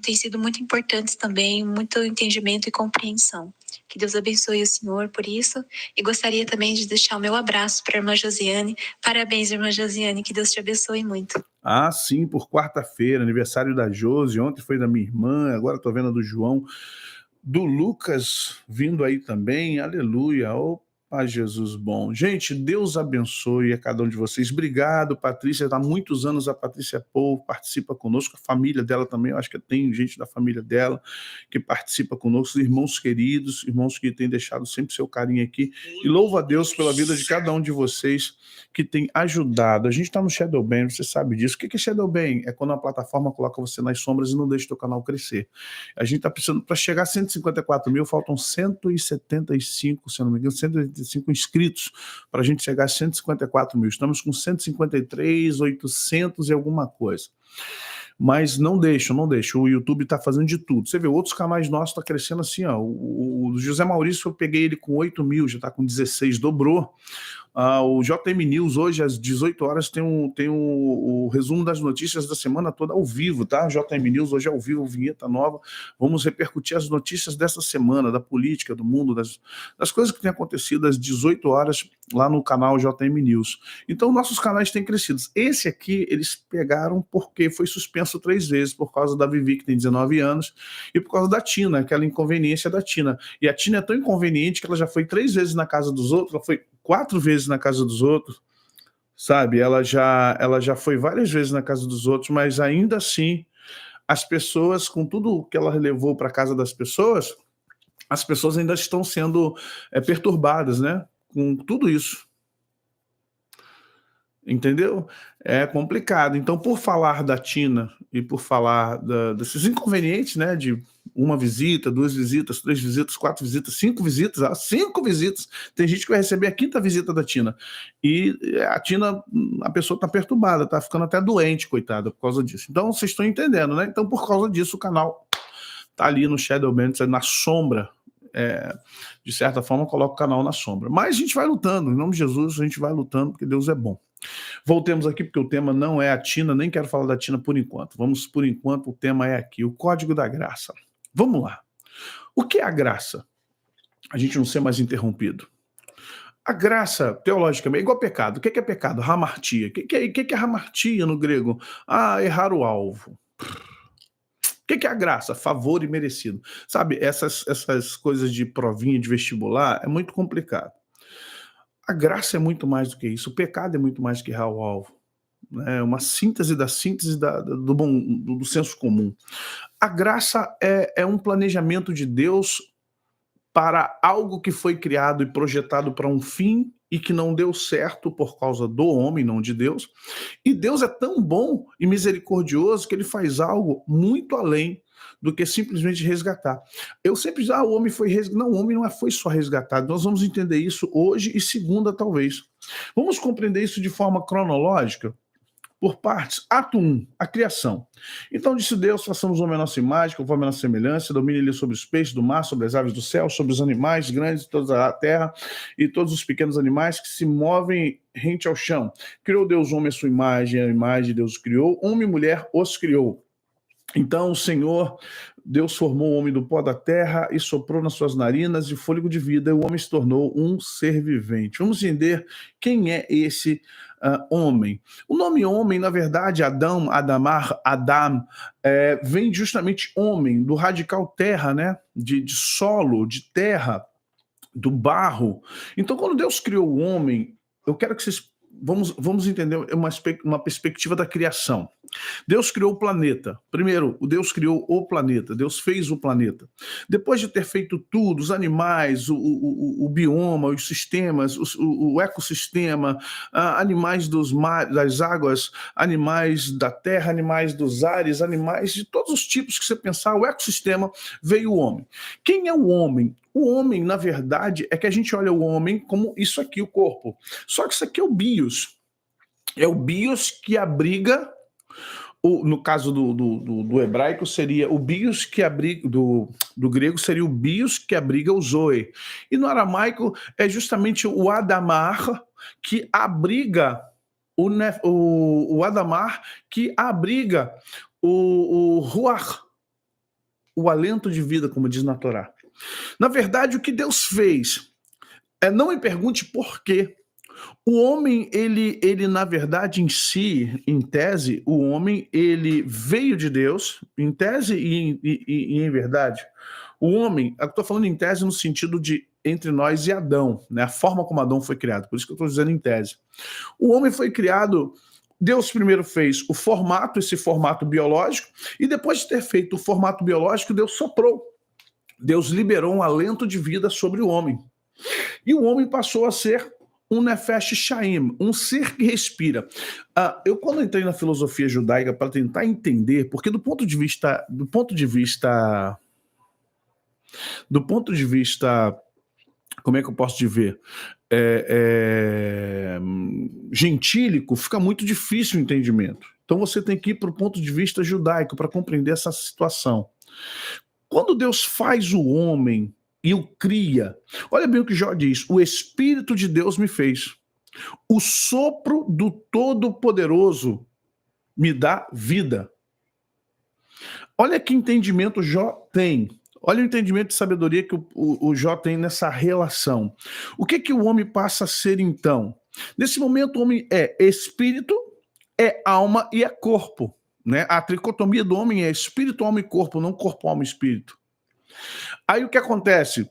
têm sido muito importantes também, muito entendimento e compreensão. Que Deus abençoe o senhor por isso. E gostaria também de deixar o meu abraço para a irmã Josiane. Parabéns, irmã Josiane, que Deus te abençoe muito. Ah, sim, por quarta-feira, aniversário da Josi, ontem foi da minha irmã, agora estou vendo a do João, do Lucas vindo aí também, aleluia, Jesus bom. Gente, Deus abençoe a cada um de vocês. Obrigado, Patrícia. Há muitos anos a Patrícia Paul participa conosco, a família dela também, eu acho que tem gente da família dela que participa conosco, irmãos queridos, irmãos que têm deixado sempre seu carinho aqui. E louvo a Deus pela vida de cada um de vocês que tem ajudado. A gente está no Shadowban, você sabe disso. O que é Shadowban? É quando a plataforma coloca você nas sombras e não deixa o teu canal crescer. A gente está precisando, para chegar a 154 mil, faltam 175, se eu não me engano, 185 inscritos para a gente chegar a 154 mil. Estamos com 153, 800 e alguma coisa. Mas não deixa. O YouTube está fazendo de tudo. Você vê, outros canais nossos estão crescendo assim, ó. O José Maurício, eu peguei ele com 8 mil, já está com 16, dobrou. O JM News, hoje, às 18 horas, tem o resumo das notícias da semana toda ao vivo, tá? JM News, hoje é ao vivo, vinheta nova. Vamos repercutir as notícias dessa semana, da política, do mundo, das coisas que têm acontecido às 18 horas lá no canal JM News. Então, nossos canais têm crescido. Esse aqui, eles pegaram porque foi suspenso 3 vezes, por causa da Vivi, que tem 19 anos, e por causa da Tina, aquela inconveniência da Tina. E a Tina é tão inconveniente que ela já foi 3 vezes na casa dos outros, ela foi 4 vezes na casa dos outros, sabe? Ela já foi várias vezes na casa dos outros, mas ainda assim, as pessoas, com tudo que ela levou para a casa das pessoas, as pessoas ainda estão sendo perturbadas, né? Com tudo isso. Entendeu? É complicado. Então, por falar da Tina e por falar desses inconvenientes, né, de 1 visita, 2 visitas, 3 visitas, 4 visitas, 5 visitas, 5 visitas. Tem gente que vai receber a 5ª visita da Tina. E a Tina, a pessoa está perturbada, está ficando até doente, coitada, por causa disso. Então, vocês estão entendendo, né? Então, por causa disso, o canal está ali no Shadowban, na sombra. De certa forma, coloca o canal na sombra. Mas a gente vai lutando, em nome de Jesus, a gente vai lutando, porque Deus é bom. Voltemos aqui, porque o tema não é a Tina, nem quero falar da Tina por enquanto. Por enquanto, o tema é aqui, o Código da Graça. Vamos lá. O que é a graça? A gente não ser mais interrompido. A graça, teologicamente, é igual pecado. O que é pecado? Hamartia. O que é hamartia no grego? Errar o alvo. O que é a graça? Favor e merecido. Sabe, essas coisas de provinha, de vestibular, é muito complicado. A graça é muito mais do que isso. O pecado é muito mais do que errar o alvo. É uma síntese do senso comum. A graça é um planejamento de Deus para algo que foi criado e projetado para um fim e que não deu certo por causa do homem, não de Deus. E Deus é tão bom e misericordioso que ele faz algo muito além do que simplesmente resgatar. Eu sempre digo, o homem foi resgatado. Não, o homem não foi só resgatado. Nós vamos entender isso hoje e segunda, talvez. Vamos compreender isso de forma cronológica? Por partes. Ato 1, a criação. Então disse Deus, façamos o homem à nossa imagem, conforme a nossa semelhança, domine ele sobre os peixes do mar, sobre as aves do céu, sobre os animais grandes de toda a terra e todos os pequenos animais que se movem rente ao chão. Criou Deus o homem à sua imagem, a imagem de Deus os criou, homem e mulher os criou. Então o Senhor, Deus formou o homem do pó da terra e soprou nas suas narinas de fôlego de vida, e o homem se tornou um ser vivente. Vamos entender quem é esse homem. O nome homem, na verdade, Adam, vem justamente homem, do radical terra, né? De solo, de terra, do barro. Então, quando Deus criou o homem, eu quero que vocês... Vamos entender uma perspectiva da criação. Deus criou o planeta. Primeiro, Deus criou o planeta. Deus fez o planeta. Depois de ter feito tudo, os animais, o bioma, os sistemas, o ecossistema, animais das águas, animais da terra, animais dos ares, animais de todos os tipos que você pensar, o ecossistema, veio o homem. Quem é o homem? O homem, na verdade, é que a gente olha o homem como isso aqui, o corpo. Só que isso aqui é o bios. É o bios que abriga, no caso do hebraico, seria o bios que abriga, do grego seria o bios que abriga o zoe. E no aramaico é justamente o adamar que abriga o adamar que abriga o ruach, o alento de vida, como diz na Torá. Na verdade, o que Deus fez, não me pergunte por quê. O homem, ele na verdade, em si, em tese, o homem, ele veio de Deus, em tese e em verdade. O homem, eu estou falando em tese no sentido de entre nós e Adão, né? A forma como Adão foi criado, por isso que eu estou dizendo em tese. O homem foi criado... Deus primeiro fez esse formato biológico, e depois de ter feito o formato biológico, Deus soprou. Deus liberou um alento de vida sobre o homem. E o homem passou a ser um Nefesh Shaim, um ser que respira. Eu, quando entrei na filosofia judaica para tentar entender, porque do ponto de vista, como é que eu posso dizer? Gentílico, fica muito difícil o entendimento. Então você tem que ir para o ponto de vista judaico para compreender essa situação. Quando Deus faz o homem e o cria, olha bem o que Jó diz: o Espírito de Deus me fez. O sopro do Todo-Poderoso me dá vida. Olha que entendimento Jó tem. Olha o entendimento de sabedoria que o Jó tem nessa relação. O que o homem passa a ser, então? Nesse momento, o homem é espírito, é alma e é corpo. Né? A tricotomia do homem é espírito, alma e corpo, não corpo, alma e espírito. Aí o que acontece?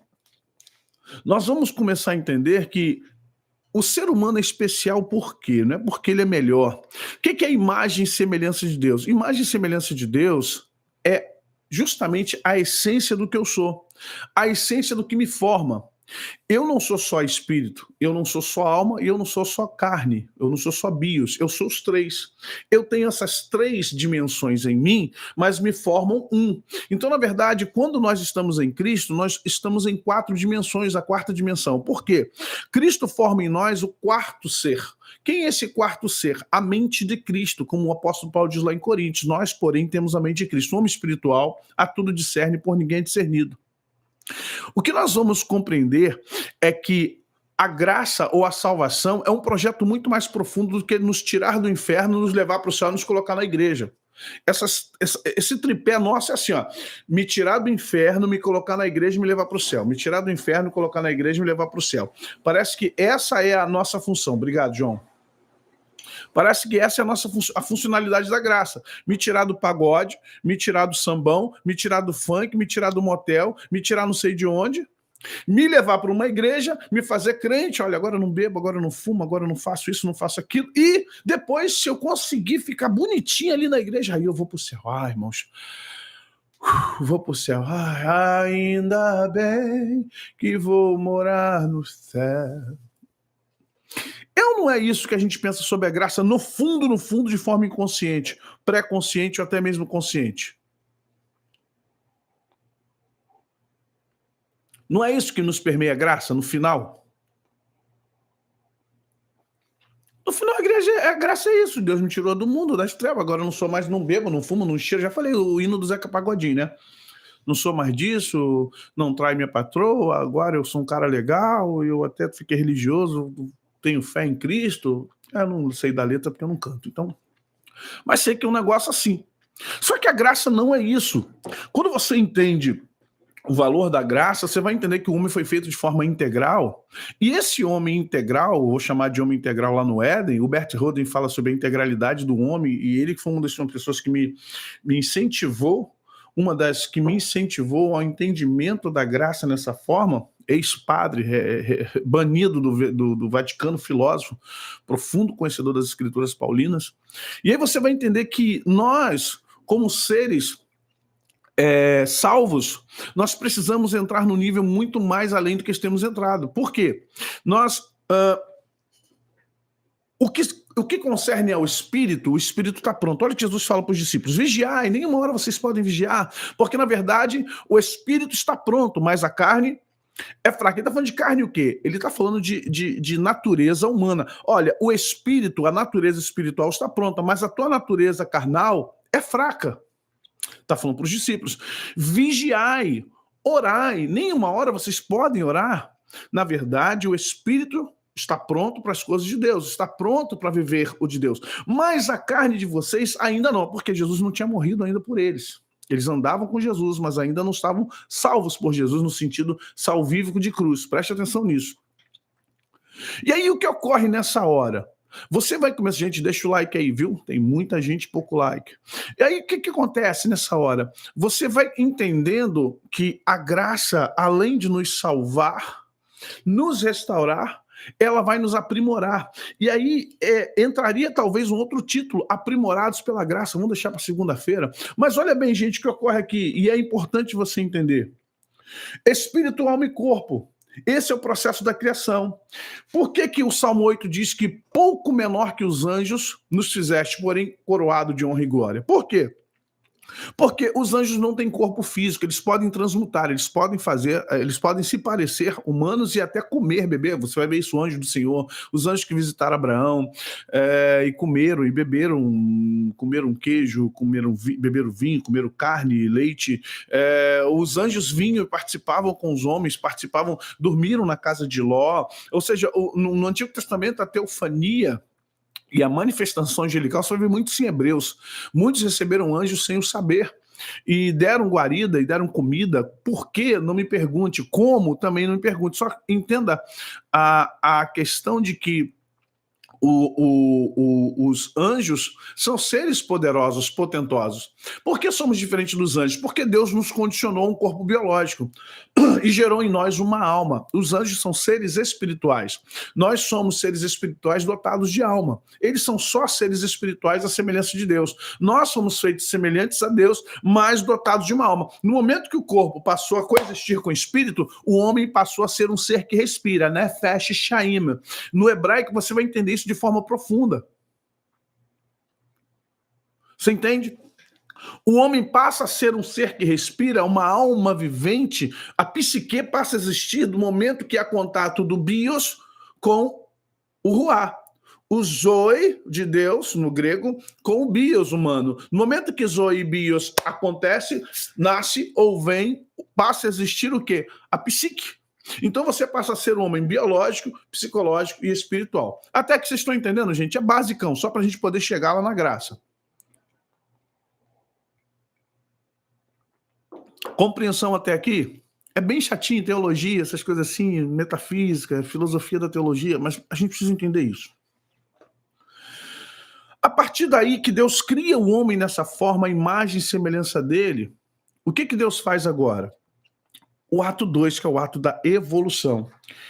Nós vamos começar a entender que o ser humano é especial por quê? Não é porque ele é melhor. O que é a imagem e semelhança de Deus? Imagem e semelhança de Deus é justamente a essência do que eu sou, a essência do que me forma. Eu não sou só espírito, eu não sou só alma e eu não sou só carne, eu não sou só bios, eu sou os três. Eu tenho essas três dimensões em mim, mas me formam um. Então, na verdade, quando nós estamos em Cristo, nós estamos em 4 dimensões, a 4ª dimensão. Por quê? Cristo forma em nós o 4º ser. Quem é esse 4º ser? A mente de Cristo, como o apóstolo Paulo diz lá em Coríntios. Nós, porém, temos a mente de Cristo. O homem espiritual a tudo discerne, por ninguém é discernido. O que nós vamos compreender é que a graça ou a salvação é um projeto muito mais profundo do que nos tirar do inferno, nos levar para o céu e nos colocar na igreja. Esse tripé nosso é assim, ó, me tirar do inferno, me colocar na igreja e me levar para o céu. Me tirar do inferno, colocar na igreja e me levar para o céu. Parece que essa é a nossa função. Obrigado, João. Parece que essa é a funcionalidade da graça. Me tirar do pagode, me tirar do sambão, me tirar do funk, me tirar do motel, me tirar não sei de onde, me levar para uma igreja, me fazer crente, olha, agora eu não bebo, agora eu não fumo, agora eu não faço isso, não faço aquilo, e depois, se eu conseguir ficar bonitinho ali na igreja, aí eu vou para o céu. Ai, irmãos, vou para o céu. Ai, ainda bem que vou morar no céu. Não é isso que a gente pensa sobre a graça no fundo, de forma inconsciente, pré-consciente ou até mesmo consciente. Não é isso que nos permeia a graça no final? No final, a graça é isso. Deus me tirou do mundo, das trevas. Agora eu não sou mais, não bebo, não fumo, não cheiro. Já falei o hino do Zeca Pagodinho, né? Não sou mais disso, não trai minha patroa, agora eu sou um cara legal, eu até fiquei religioso, tenho fé em Cristo. Eu não sei da letra porque eu não canto, então. Mas sei que é um negócio assim. Só que a graça não é isso. Quando você entende o valor da graça, você vai entender que o homem foi feito de forma integral. E esse homem integral, vou chamar de homem integral lá no Éden, o Bert Roden fala sobre a integralidade do homem, e ele foi uma das pessoas que me incentivou, uma das que me incentivou ao entendimento da graça nessa forma, ex-padre, banido do Vaticano, filósofo, profundo conhecedor das escrituras paulinas. E aí você vai entender que nós, como seres salvos, nós precisamos entrar no nível muito mais além do que temos entrado. Por quê? Nós... O que concerne ao Espírito, o Espírito está pronto. Olha o que Jesus fala para os discípulos: vigiai, nenhuma hora vocês podem vigiar, porque na verdade o Espírito está pronto, mas a carne é fraca. Ele está falando de carne o quê? Ele está falando de natureza humana. Olha, o Espírito, a natureza espiritual está pronta, mas a tua natureza carnal é fraca. Está falando para os discípulos: vigiai, orai, nenhuma hora vocês podem orar. Na verdade, o Espírito está pronto para as coisas de Deus, está pronto para viver o de Deus. Mas a carne de vocês ainda não, porque Jesus não tinha morrido ainda por eles. Eles andavam com Jesus, mas ainda não estavam salvos por Jesus, no sentido salvífico de cruz. Preste atenção nisso. E aí o que ocorre nessa hora? Você vai começar, gente, deixa o like aí, viu? Tem muita gente, pouco like. E aí o que acontece nessa hora? Você vai entendendo que a graça, além de nos salvar, nos restaurar, ela vai nos aprimorar. E aí entraria talvez um outro título: aprimorados pela graça. Vamos deixar para segunda-feira. Mas olha bem, gente, o que ocorre aqui, e é importante você entender: espírito, alma e corpo. Esse é o processo da criação. Por que o Salmo 8 diz que pouco menor que os anjos nos fizeste, porém coroado de honra e glória? Por quê? Porque os anjos não têm corpo físico, eles podem transmutar, eles podem se parecer humanos e até comer, beber. Você vai ver isso, o anjo do Senhor, os anjos que visitaram Abraão e comeram e beberam, comeram queijo, beberam vinho, comeram carne e leite. Os anjos vinham e participavam com os homens, dormiram na casa de Ló. Ou seja, no Antigo Testamento a teofania e a manifestação angelical só vê muito em Hebreus. Muitos receberam anjos sem o saber. E deram guarida e deram comida. Por quê? Não me pergunte. Como? Também não me pergunte. Só entenda a questão de que os anjos são seres poderosos, potentosos. Por que somos diferentes dos anjos? Porque Deus nos condicionou um corpo biológico e gerou em nós uma alma. Os anjos são seres espirituais. Nós somos seres espirituais dotados de alma. Eles são só seres espirituais à semelhança de Deus. Nós somos feitos semelhantes a Deus, mas dotados de uma alma. No momento que o corpo passou a coexistir com o espírito, o homem passou a ser um ser que respira, Nefesh Shaim. No hebraico você vai entender isso de forma profunda. Você entende? O homem passa a ser um ser que respira, uma alma vivente. A psique passa a existir do momento que há contato do bios com o ruá. O zoe de Deus, no grego, com o bios humano. No momento que zoe e bios acontece, nasce ou vem, passa a existir o quê? A psique. Então você passa a ser um homem biológico, psicológico e espiritual. Até que vocês estão entendendo, gente? É basicão, só para a gente poder chegar lá na graça. Compreensão até aqui? É bem chatinho, teologia, essas coisas assim, metafísica, filosofia da teologia, mas a gente precisa entender isso. A partir daí que Deus cria o homem nessa forma, a imagem e semelhança dele, o que Deus faz agora? O ato 2, que é o ato da evolução.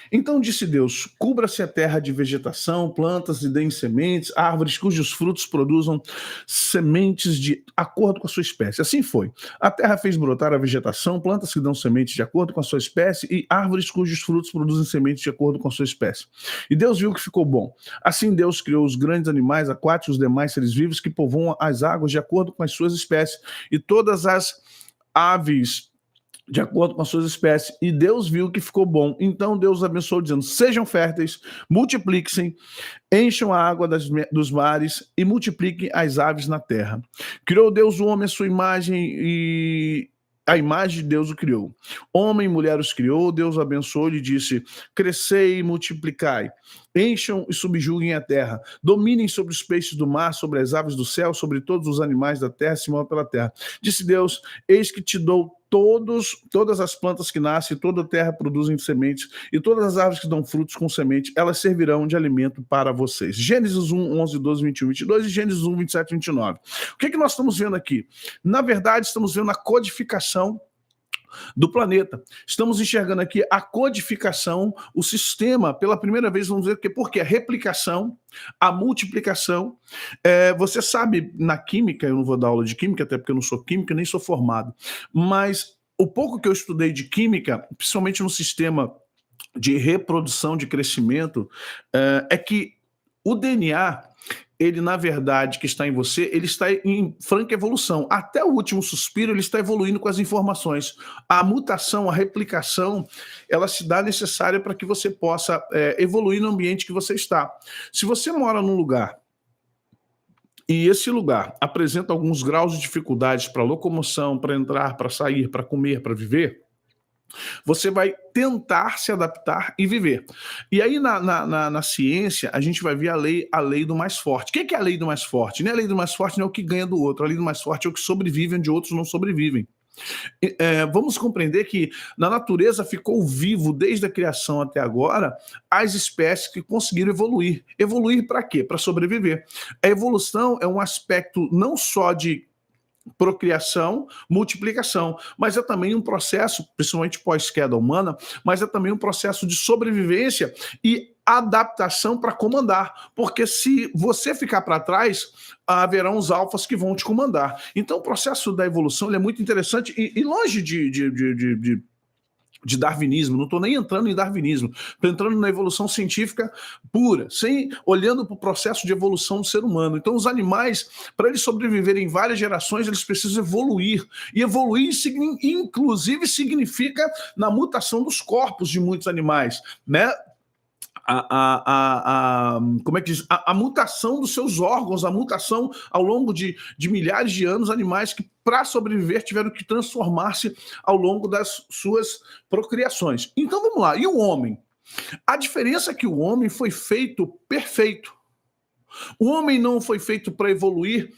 Então disse Deus, cubra-se a terra de vegetação, plantas e deem sementes, árvores cujos frutos produzam sementes de acordo com a sua espécie. Assim foi. A terra fez brotar a vegetação, plantas que dão sementes de acordo com a sua espécie e árvores cujos frutos produzem sementes de acordo com a sua espécie. E Deus viu que ficou bom. Assim Deus criou os grandes animais aquáticos e os demais seres vivos que povoam as águas de acordo com as suas espécies e todas as aves de acordo com as suas espécies, e Deus viu que ficou bom. Então Deus abençoou, dizendo, sejam férteis, multipliquem-se, encham a água dos mares e multipliquem as aves na terra. Criou Deus o homem à sua imagem e a imagem de Deus o criou. Homem e mulher os criou, Deus abençoou e disse, crescei e multiplicai, encham e subjuguem a terra, dominem sobre os peixes do mar, sobre as aves do céu, sobre todos os animais da terra, se movem pela terra. Disse Deus, eis que te dou todas as plantas que nascem, toda a terra produzem sementes, e todas as árvores que dão frutos com semente, elas servirão de alimento para vocês. Gênesis 1, 11, 12, 21, 22 e Gênesis 1, 27, 29. O que nós estamos vendo aqui? Na verdade, estamos vendo a codificação do planeta. Estamos enxergando aqui a codificação, o sistema, pela primeira vez, vamos ver porque a replicação, a multiplicação. Você sabe, na química, eu não vou dar aula de química, até porque eu não sou química, nem sou formado, mas o pouco que eu estudei de química, principalmente no sistema de reprodução, de crescimento, é que o DNA, ele, na verdade, que está em você, ele está em franca evolução. Até o último suspiro, ele está evoluindo com as informações. A mutação, a replicação, ela se dá necessária para que você possa evoluir no ambiente que você está. Se você mora num lugar e esse lugar apresenta alguns graus de dificuldades para locomoção, para entrar, para sair, para comer, para viver, você vai tentar se adaptar e viver. E aí, na ciência, a gente vai ver a lei do mais forte. O que é a lei do mais forte? Nem a lei do mais forte não é o que ganha do outro. A lei do mais forte é o que sobrevive onde outros não sobrevivem. Vamos compreender que na natureza ficou vivo, desde a criação até agora, as espécies que conseguiram evoluir. Evoluir para quê? Para sobreviver. A evolução é um aspecto não só de procriação, multiplicação, mas é também um processo, principalmente pós-queda humana, mas é também um processo de sobrevivência e adaptação para comandar, porque se você ficar para trás, haverão os alfas que vão te comandar. Então o processo da evolução ele é muito interessante e longe de darwinismo, não estou nem entrando em darwinismo, estou entrando na evolução científica pura, olhando para o processo de evolução do ser humano. Então os animais, para eles sobreviverem várias gerações, eles precisam evoluir, e evoluir inclusive significa na mutação dos corpos de muitos animais, né? Como é que diz? A mutação dos seus órgãos, a mutação ao longo de milhares de anos, animais que para sobreviver tiveram que transformar-se ao longo das suas procriações. Então vamos lá, e o homem? A diferença é que o homem foi feito perfeito. O homem não foi feito para evoluir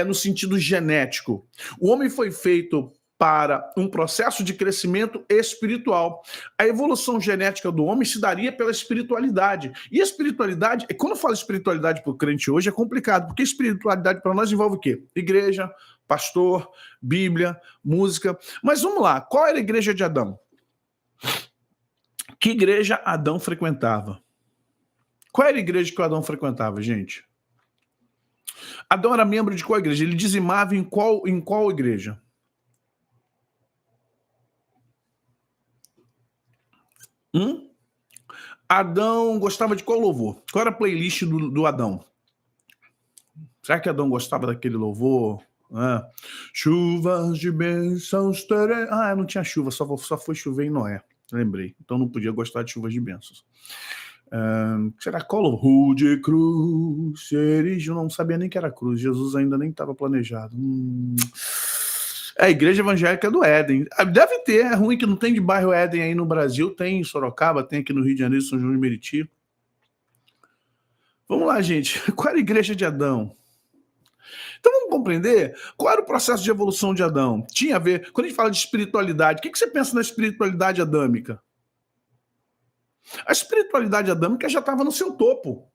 no sentido genético. O homem foi feito para um processo de crescimento espiritual. A evolução genética do homem se daria pela espiritualidade. E a espiritualidade, quando eu falo espiritualidade para o crente hoje, é complicado, porque espiritualidade para nós envolve o quê? Igreja, pastor, Bíblia, música. Mas vamos lá, qual era a igreja de Adão? Que igreja Adão frequentava? Qual era a igreja que o Adão frequentava, gente? Adão era membro de qual igreja? Ele dizimava em qual igreja? Adão gostava de qual louvor? Qual era a playlist do Adão? Será que Adão gostava daquele louvor? Chuvas de bênçãos terei. Não tinha chuva, só foi chover em Noé. Lembrei. Então não podia gostar de chuvas de bênçãos. Será qual louvor? Rude cruz, erigiu, não sabia nem que era cruz. Jesus ainda nem estava planejado. É a igreja evangélica do Éden. Deve ter, é ruim que não tem de bairro Éden aí no Brasil, tem em Sorocaba, tem aqui no Rio de Janeiro, São João de Meriti. Vamos lá, gente. Qual era a igreja de Adão? Então vamos compreender qual era o processo de evolução de Adão. Tinha a ver, quando a gente fala de espiritualidade, o que você pensa na espiritualidade adâmica? A espiritualidade adâmica já estava no seu topo.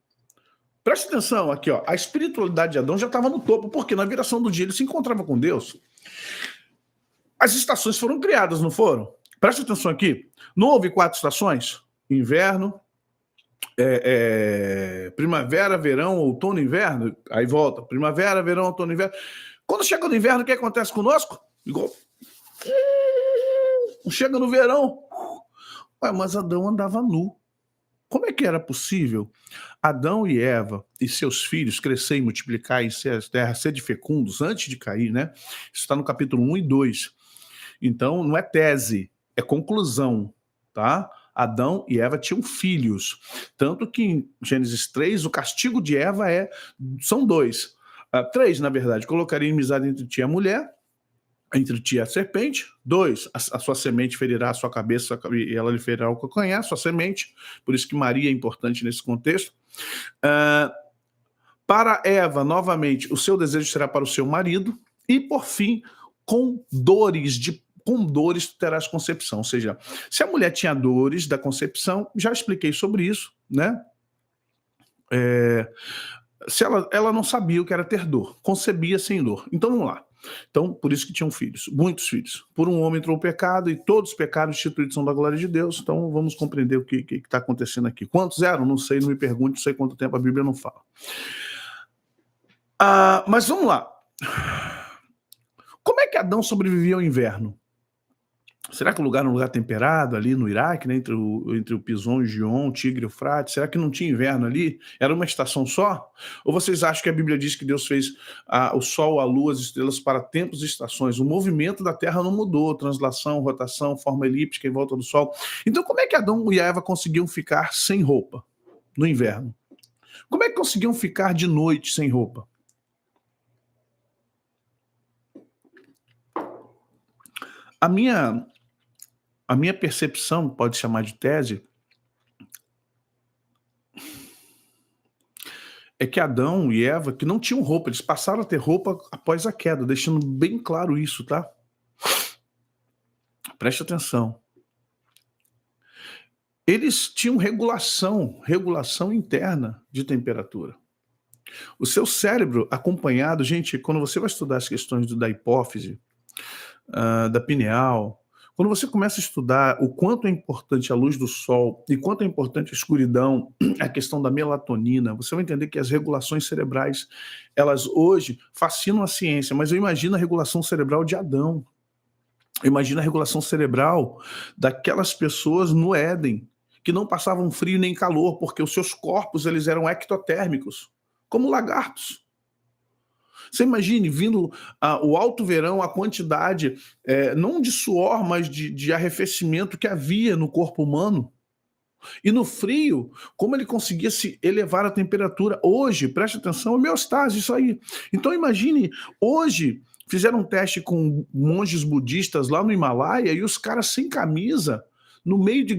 Preste atenção aqui, ó. A espiritualidade de Adão já estava no topo, porque na viração do dia ele se encontrava com Deus. As estações foram criadas, não foram? Preste atenção aqui. Não houve 4 estações? Inverno, primavera, verão, outono, inverno. Aí volta. Primavera, verão, outono, inverno. Quando chega no inverno, o que acontece conosco? Igual. Chega no verão. Ué, mas Adão andava nu. Como é que era possível Adão e Eva e seus filhos crescer e multiplicar em terra, ser de fecundos antes de cair, né? Isso está no capítulo 1 e 2. Então, não é tese, é conclusão, tá? Adão e Eva tinham filhos. Tanto que em Gênesis 3, o castigo de Eva são 2. 3, na verdade. Colocaria inimizade entre ti e a mulher, entre ti e a serpente. 2, a sua semente ferirá a sua cabeça e ela lhe ferirá o calcanhar, sua semente. Por isso que Maria é importante nesse contexto. Para Eva, novamente, o seu desejo será para o seu marido. E, por fim, com dores tu terás concepção. Ou seja, se a mulher tinha dores da concepção, já expliquei sobre isso, né? Se ela não sabia o que era ter dor, concebia sem dor. Então, vamos lá. Então, por isso que tinham filhos, muitos filhos. Por um homem entrou o pecado e todos os pecados instituídos são da glória de Deus. Então, vamos compreender o que está acontecendo aqui. Quantos eram? Não sei, não me pergunte, não sei quanto tempo a Bíblia não fala. Mas vamos lá. Como é que Adão sobrevivia ao inverno? Será que o lugar era um lugar temperado ali no Iraque, né, entre o Pison e o Gion, o Tigre e o Eufrates? Será que não tinha inverno ali? Era uma estação só? Ou vocês acham que a Bíblia diz que Deus fez o sol, a lua, as estrelas para tempos e estações? O movimento da Terra não mudou, translação, rotação, forma elíptica em volta do sol. Então como é que Adão e Eva conseguiam ficar sem roupa no inverno? Como é que conseguiam ficar de noite sem roupa? A minha percepção, pode chamar de tese, é que Adão e Eva, que não tinham roupa, eles passaram a ter roupa após a queda, deixando bem claro isso, tá? Preste atenção. Eles tinham regulação interna de temperatura. O seu cérebro acompanhado, gente, quando você vai estudar as questões da hipófise, da pineal, quando você começa a estudar o quanto é importante a luz do sol e quanto é importante a escuridão, a questão da melatonina, você vai entender que as regulações cerebrais, elas hoje fascinam a ciência, mas eu imagino a regulação cerebral de Adão. Eu imagino a regulação cerebral daquelas pessoas no Éden, que não passavam frio nem calor, porque os seus corpos eles eram ectotérmicos, como lagartos. Você imagine, vindo o alto verão, a quantidade, não de suor, mas de arrefecimento que havia no corpo humano. E no frio, como ele conseguia se elevar a temperatura. Hoje, preste atenção, homeostase, isso aí. Então imagine, hoje, fizeram um teste com monges budistas lá no Himalaia e os caras sem camisa, no meio de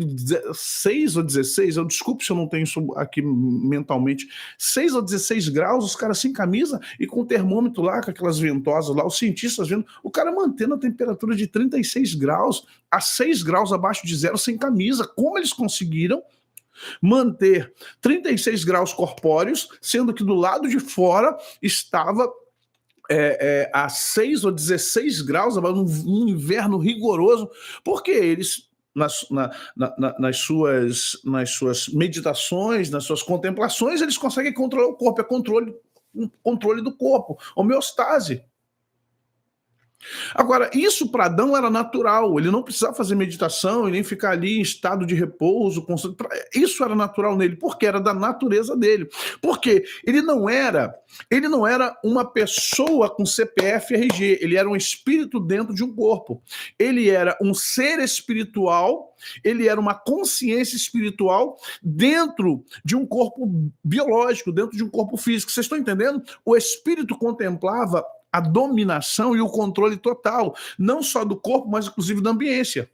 6 ou 16, eu desculpe se eu não tenho isso aqui mentalmente, 6 ou 16 graus, os caras sem camisa e com o termômetro lá, com aquelas ventosas lá, os cientistas vendo, o cara mantendo a temperatura de 36 graus a 6 graus abaixo de zero sem camisa. Como eles conseguiram manter 36 graus corpóreos, sendo que do lado de fora estava a 6 ou 16 graus, num inverno rigoroso, porque eles... Nas suas meditações, nas suas contemplações, eles conseguem controlar o corpo, controle do corpo, homeostase. Agora, isso para Adão era natural, ele não precisava fazer meditação e nem ficar ali em estado de repouso, isso era natural nele, porque era da natureza dele, porque ele não era uma pessoa com CPF e RG, ele era um espírito dentro de um corpo, ele era um ser espiritual, ele era uma consciência espiritual dentro de um corpo biológico, dentro de um corpo físico. Vocês estão entendendo? O espírito contemplava a dominação e o controle total, não só do corpo, mas inclusive da ambiência.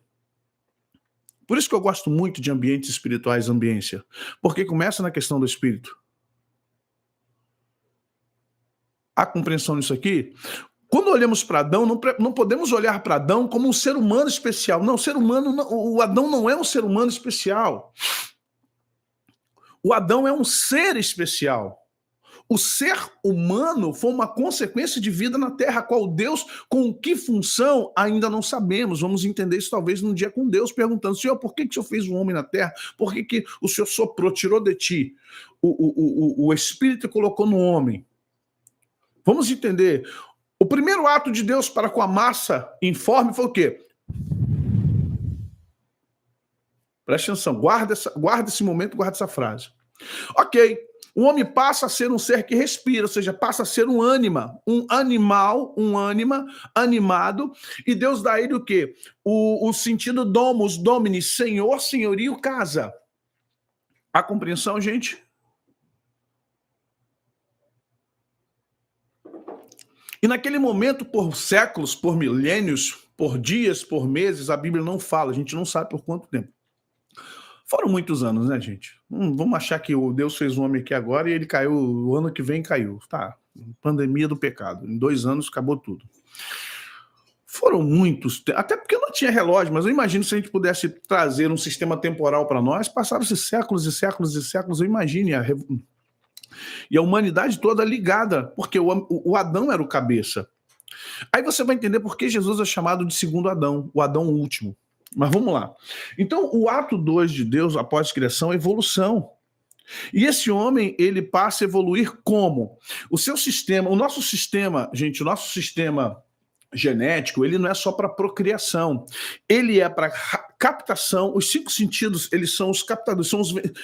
Por isso que eu gosto muito de ambientes espirituais, ambiência, porque começa na questão do espírito. Há compreensão nisso aqui? Quando olhamos para Adão, não podemos olhar para Adão como um ser humano especial. Não, o Adão não é um ser humano especial. O Adão é um ser especial. O ser humano foi uma consequência de vida na Terra, a qual Deus, com que função, ainda não sabemos. Vamos entender isso talvez num dia com Deus, perguntando, Senhor, por que o Senhor fez o homem na Terra? Por que o Senhor soprou, tirou de ti o Espírito e colocou no homem? Vamos entender. O primeiro ato de Deus para com a massa informe foi o quê? Preste atenção, guarda esse momento, guarda essa frase. Ok, o homem passa a ser um ser que respira, ou seja, passa a ser um ânima, um animal, um ânima, animado, e Deus dá a ele o quê? O sentido domus, domini, senhor, senhorio, casa. Há compreensão, gente? E naquele momento, por séculos, por milênios, por dias, por meses, a Bíblia não fala, a gente não sabe por quanto tempo. Foram muitos anos, né, gente? Vamos achar que o Deus fez um homem aqui agora e ele caiu, o ano que vem caiu. Tá, pandemia do pecado. Em 2 anos acabou tudo. Foram muitos, até porque não tinha relógio, mas eu imagino se a gente pudesse trazer um sistema temporal para nós, passaram-se séculos e séculos e séculos, eu imagino, e a humanidade toda ligada, porque o Adão era o cabeça. Aí você vai entender por que Jesus é chamado de segundo Adão, o Adão último. Mas vamos lá. Então, o ato 2 de Deus após a criação é evolução. E esse homem, ele passa a evoluir como? O seu sistema, o nosso sistema, gente, o nosso sistema genético, ele não é só para procriação. Ele é para captação, os 5 sentidos, eles são os captadores,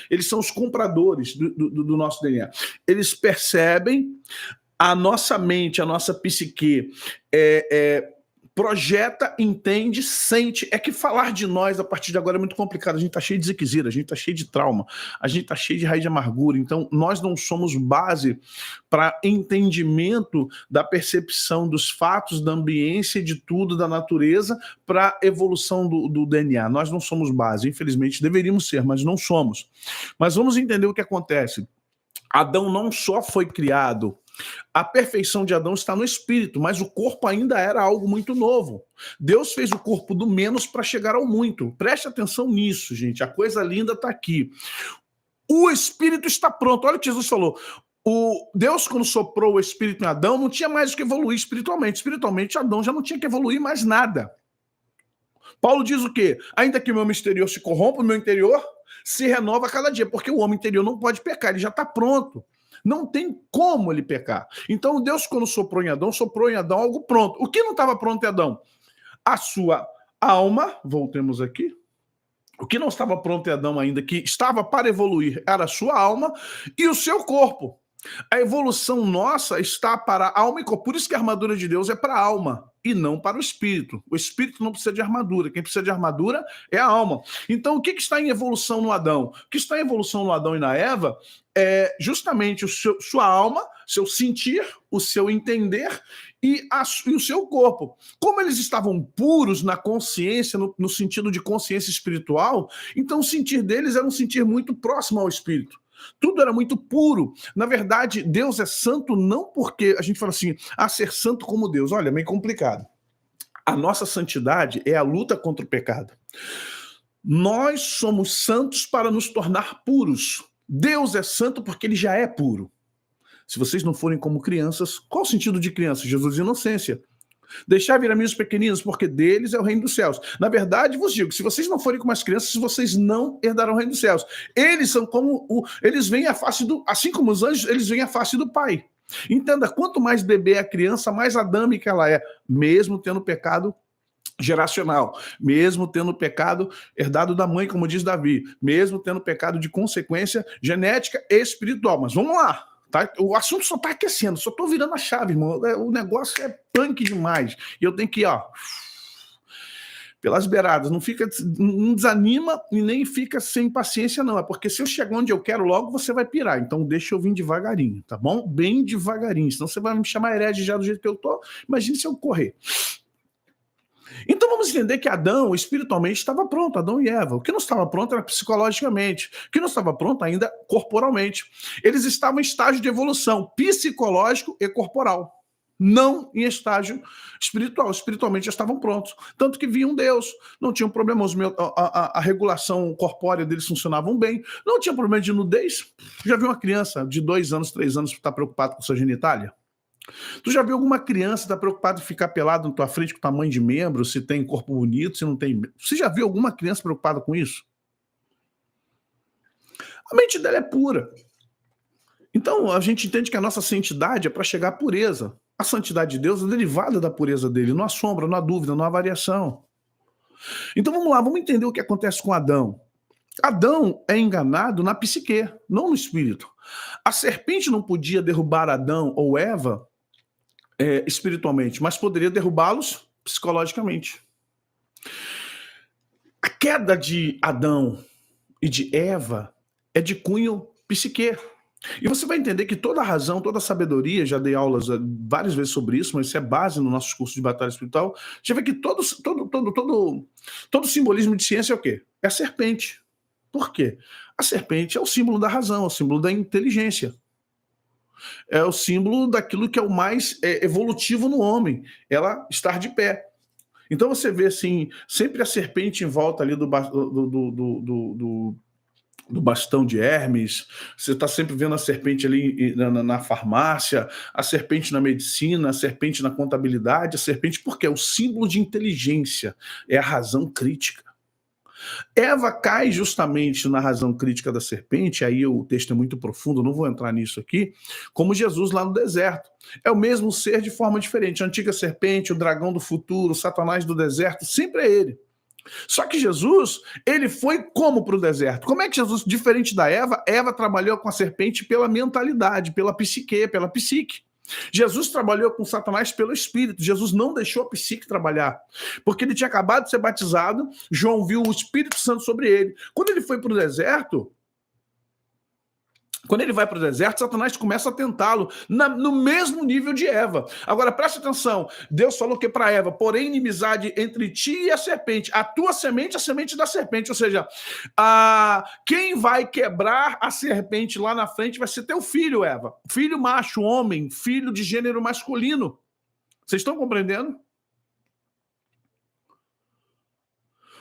eles são os compradores do nosso DNA. Eles percebem, a nossa mente, a nossa psique projeta, entende, sente. É que falar de nós a partir de agora é muito complicado. A gente está cheio de ziquezira, a gente está cheio de trauma, a gente está cheio de raiz de amargura. Então, nós não somos base para entendimento da percepção dos fatos, da ambiência, de tudo, da natureza, para evolução do DNA. Nós não somos base. Infelizmente, deveríamos ser, mas não somos. Mas vamos entender o que acontece. Adão não só foi criado, a perfeição de Adão está no espírito, mas o corpo ainda era algo muito novo. Deus fez o corpo do menos para chegar ao muito. Preste atenção nisso, gente. A coisa linda está aqui. O espírito está pronto. Olha o que Jesus falou. Deus, quando soprou o espírito em Adão, não tinha mais o que evoluir espiritualmente. Espiritualmente, Adão já não tinha que evoluir mais nada. Paulo diz o quê? Ainda que o meu exterior se corrompa, o meu interior se renova a cada dia, porque o homem interior não pode pecar, ele já está pronto. Não tem como ele pecar. Então Deus, quando soprou em Adão algo pronto. O que não estava pronto em Adão? A sua alma, voltemos aqui. O que não estava pronto em Adão ainda, que estava para evoluir, era a sua alma e o seu corpo. A evolução nossa está para a alma e corpo. Por isso que a armadura de Deus é para a alma e não para o espírito. O espírito não precisa de armadura. Quem precisa de armadura é a alma. Então, o que está em evolução no Adão? O que está em evolução no Adão e na Eva é justamente sua alma, seu sentir, o seu entender e o seu corpo. Como eles estavam puros na consciência, no sentido de consciência espiritual, então o sentir deles era um sentir muito próximo ao espírito. Tudo era muito puro. Na verdade, Deus é santo não porque a gente fala assim, ser santo como Deus. Olha, é meio complicado. A nossa santidade é a luta contra o pecado. Nós somos santos para nos tornar puros. Deus é santo porque ele já é puro. Se vocês não forem como crianças, qual o sentido de criança? Jesus, inocência. Deixar vir a mim os pequeninos, porque deles é o reino dos céus. Na verdade, vos digo, se vocês não forem como as crianças, vocês não herdarão o reino dos céus. Eles são como eles vêm a face do, assim como os anjos, eles vêm a face do Pai. Entenda, quanto mais bebê é a criança, mais adâmica ela é, mesmo tendo pecado geracional, mesmo tendo pecado herdado da mãe, como diz Davi, mesmo tendo pecado de consequência genética e espiritual. Mas vamos lá. Tá? O assunto só está aquecendo, só estou virando a chave, irmão. O negócio é punk demais. E eu tenho que ir, pelas beiradas. Não desanima e nem fica sem paciência, não. É porque se eu chegar onde eu quero logo, você vai pirar. Então deixa eu vir devagarinho, tá bom? Bem devagarinho. Senão você vai me chamar herege já do jeito que eu tô. Imagine se eu correr. Então vamos entender que Adão espiritualmente estava pronto, Adão e Eva. O que não estava pronto era psicologicamente, o que não estava pronto ainda corporalmente. Eles estavam em estágio de evolução psicológico e corporal, não em estágio espiritual. Espiritualmente já estavam prontos, tanto que viam Deus, não tinham problema, a regulação corpórea deles funcionavam bem, não tinha problema de nudez. Já viu uma criança de 2 anos, 3 anos que está preocupada com sua genitália? Tu já viu alguma criança que tá preocupada em ficar pelado na tua frente com tamanho de membro, se tem corpo bonito, se não tem? Você já viu alguma criança preocupada com isso? A mente dela é pura. Então a gente entende que a nossa santidade é para chegar à pureza. A santidade de Deus é derivada da pureza dele, não há sombra, não há dúvida, não há variação. Então vamos lá, vamos entender o que acontece com Adão. Adão é enganado na psique, não no espírito. A serpente não podia derrubar Adão ou Eva espiritualmente, mas poderia derrubá-los psicologicamente. A queda de Adão e de Eva é de cunho psique. E você vai entender que toda a razão, toda a sabedoria, já dei aulas várias vezes sobre isso, mas isso é base no nosso curso de batalha espiritual, já vê que todo simbolismo de ciência é o quê? É a serpente. Por quê? A serpente é o símbolo da razão, é o símbolo da inteligência. É o símbolo daquilo que é o mais evolutivo no homem, ela estar de pé. Então você vê assim, sempre a serpente em volta ali do bastão de Hermes, você está sempre vendo a serpente ali na farmácia, a serpente na medicina, a serpente na contabilidade, a serpente porque é o símbolo de inteligência, é a razão crítica. Eva cai justamente na razão crítica da serpente, aí o texto é muito profundo, não vou entrar nisso aqui, como Jesus lá no deserto. É o mesmo ser de forma diferente. A antiga serpente, o dragão do futuro, o Satanás do deserto, sempre é ele. Só que Jesus, ele foi como para o deserto? Como é que Jesus, diferente da Eva, Eva trabalhou com a serpente pela mentalidade, pela psique, pela psique. Jesus trabalhou com Satanás pelo Espírito. Jesus não deixou a psique trabalhar, porque ele tinha acabado de ser batizado, João viu o Espírito Santo sobre ele. Quando ele foi para o deserto, Satanás começa a tentá-lo no mesmo nível de Eva. Agora, preste atenção, Deus falou que para Eva, porém inimizade entre ti e a serpente, a tua semente, a semente da serpente, ou seja, quem vai quebrar a serpente lá na frente vai ser teu filho, Eva. Filho macho, homem, filho de gênero masculino. Vocês estão compreendendo?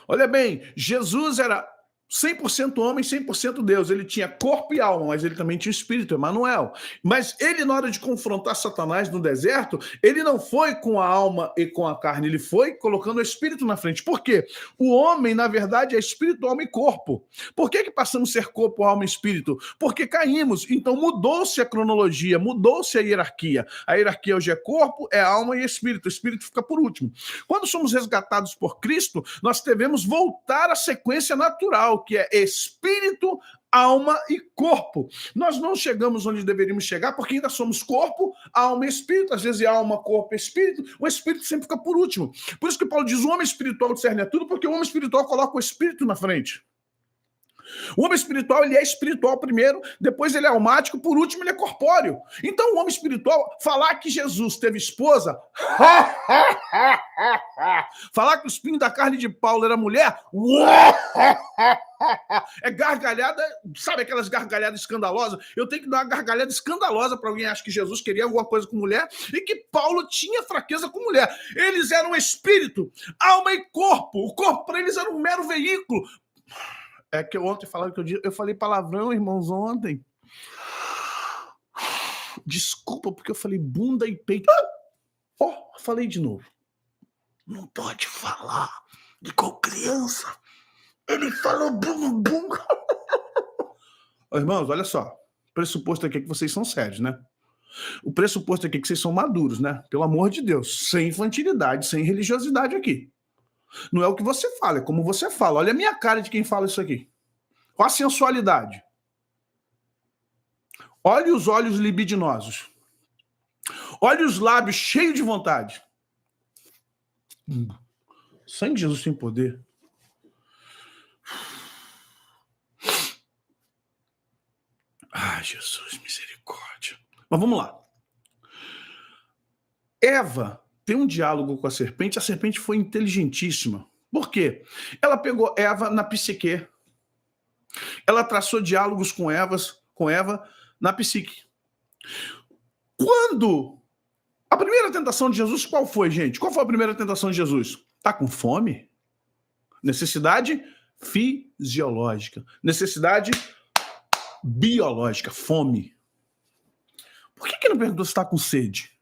Olha bem, Jesus era 100% homem, 100% Deus. Ele tinha corpo e alma, mas ele também tinha espírito, Emanuel. Mas ele, na hora de confrontar Satanás no deserto, ele não foi com a alma e com a carne, ele foi colocando o espírito na frente. Por quê? O homem, na verdade, é espírito, alma e corpo. Por que passamos a ser corpo, alma e espírito? Porque caímos. Então mudou-se a cronologia, mudou-se a hierarquia. A hierarquia hoje é corpo, é alma e espírito. O espírito fica por último. Quando somos resgatados por Cristo, nós devemos voltar à sequência natural, que é espírito, alma e corpo. Nós não chegamos onde deveríamos chegar porque ainda somos corpo, alma e espírito. Às vezes é alma, corpo e espírito. O espírito sempre fica por último. Por isso que Paulo diz: o homem espiritual discerne a tudo, porque o homem espiritual coloca o espírito na frente. O homem espiritual, ele é espiritual primeiro, depois ele é almático, por último ele é corpóreo. Então o homem espiritual, falar que Jesus teve esposa, falar que o espinho da carne de Paulo era mulher, é gargalhada, sabe aquelas gargalhadas escandalosas? Eu tenho que dar uma gargalhada escandalosa para alguém achar que Jesus queria alguma coisa com mulher e que Paulo tinha fraqueza com mulher. Eles eram espírito, alma e corpo. O corpo para eles era um mero veículo. É que ontem falaram que eu falei palavrão, irmãos, ontem. Desculpa, porque eu falei bunda e peito. Falei de novo. Não pode falar igual criança. Ele falou bum. Irmãos, olha só. O pressuposto aqui é que vocês são sérios, né? O pressuposto aqui é que vocês são maduros, né? Pelo amor de Deus. Sem infantilidade, sem religiosidade aqui. Não é o que você fala, é como você fala. Olha a minha cara de quem fala isso aqui. Olha a sensualidade. Olha os olhos libidinosos. Olha os lábios cheios de vontade. Sangue de Jesus tem poder. Ai, Jesus, misericórdia. Mas vamos lá. Eva ter um diálogo com a serpente foi inteligentíssima. Por quê? Ela pegou Eva na psique. Ela traçou diálogos com Eva na psique. Quando a primeira tentação de Jesus, qual foi, gente? Qual foi a primeira tentação de Jesus? Tá com fome? Necessidade fisiológica. Necessidade biológica. Fome. Por que não perguntou se está com sede?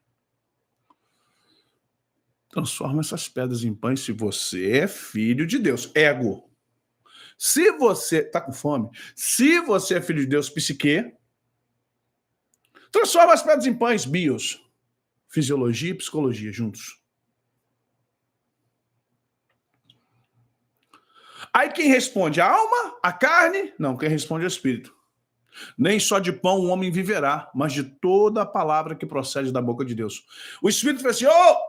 Transforma essas pedras em pães se você é filho de Deus. Ego. Se você está com fome, se você é filho de Deus, psique, transforma as pedras em pães, bios. Fisiologia e psicologia juntos. Aí quem responde? A alma? A carne? Não, quem responde é o espírito. Nem só de pão o homem viverá, mas de toda a palavra que procede da boca de Deus. O espírito fala assim,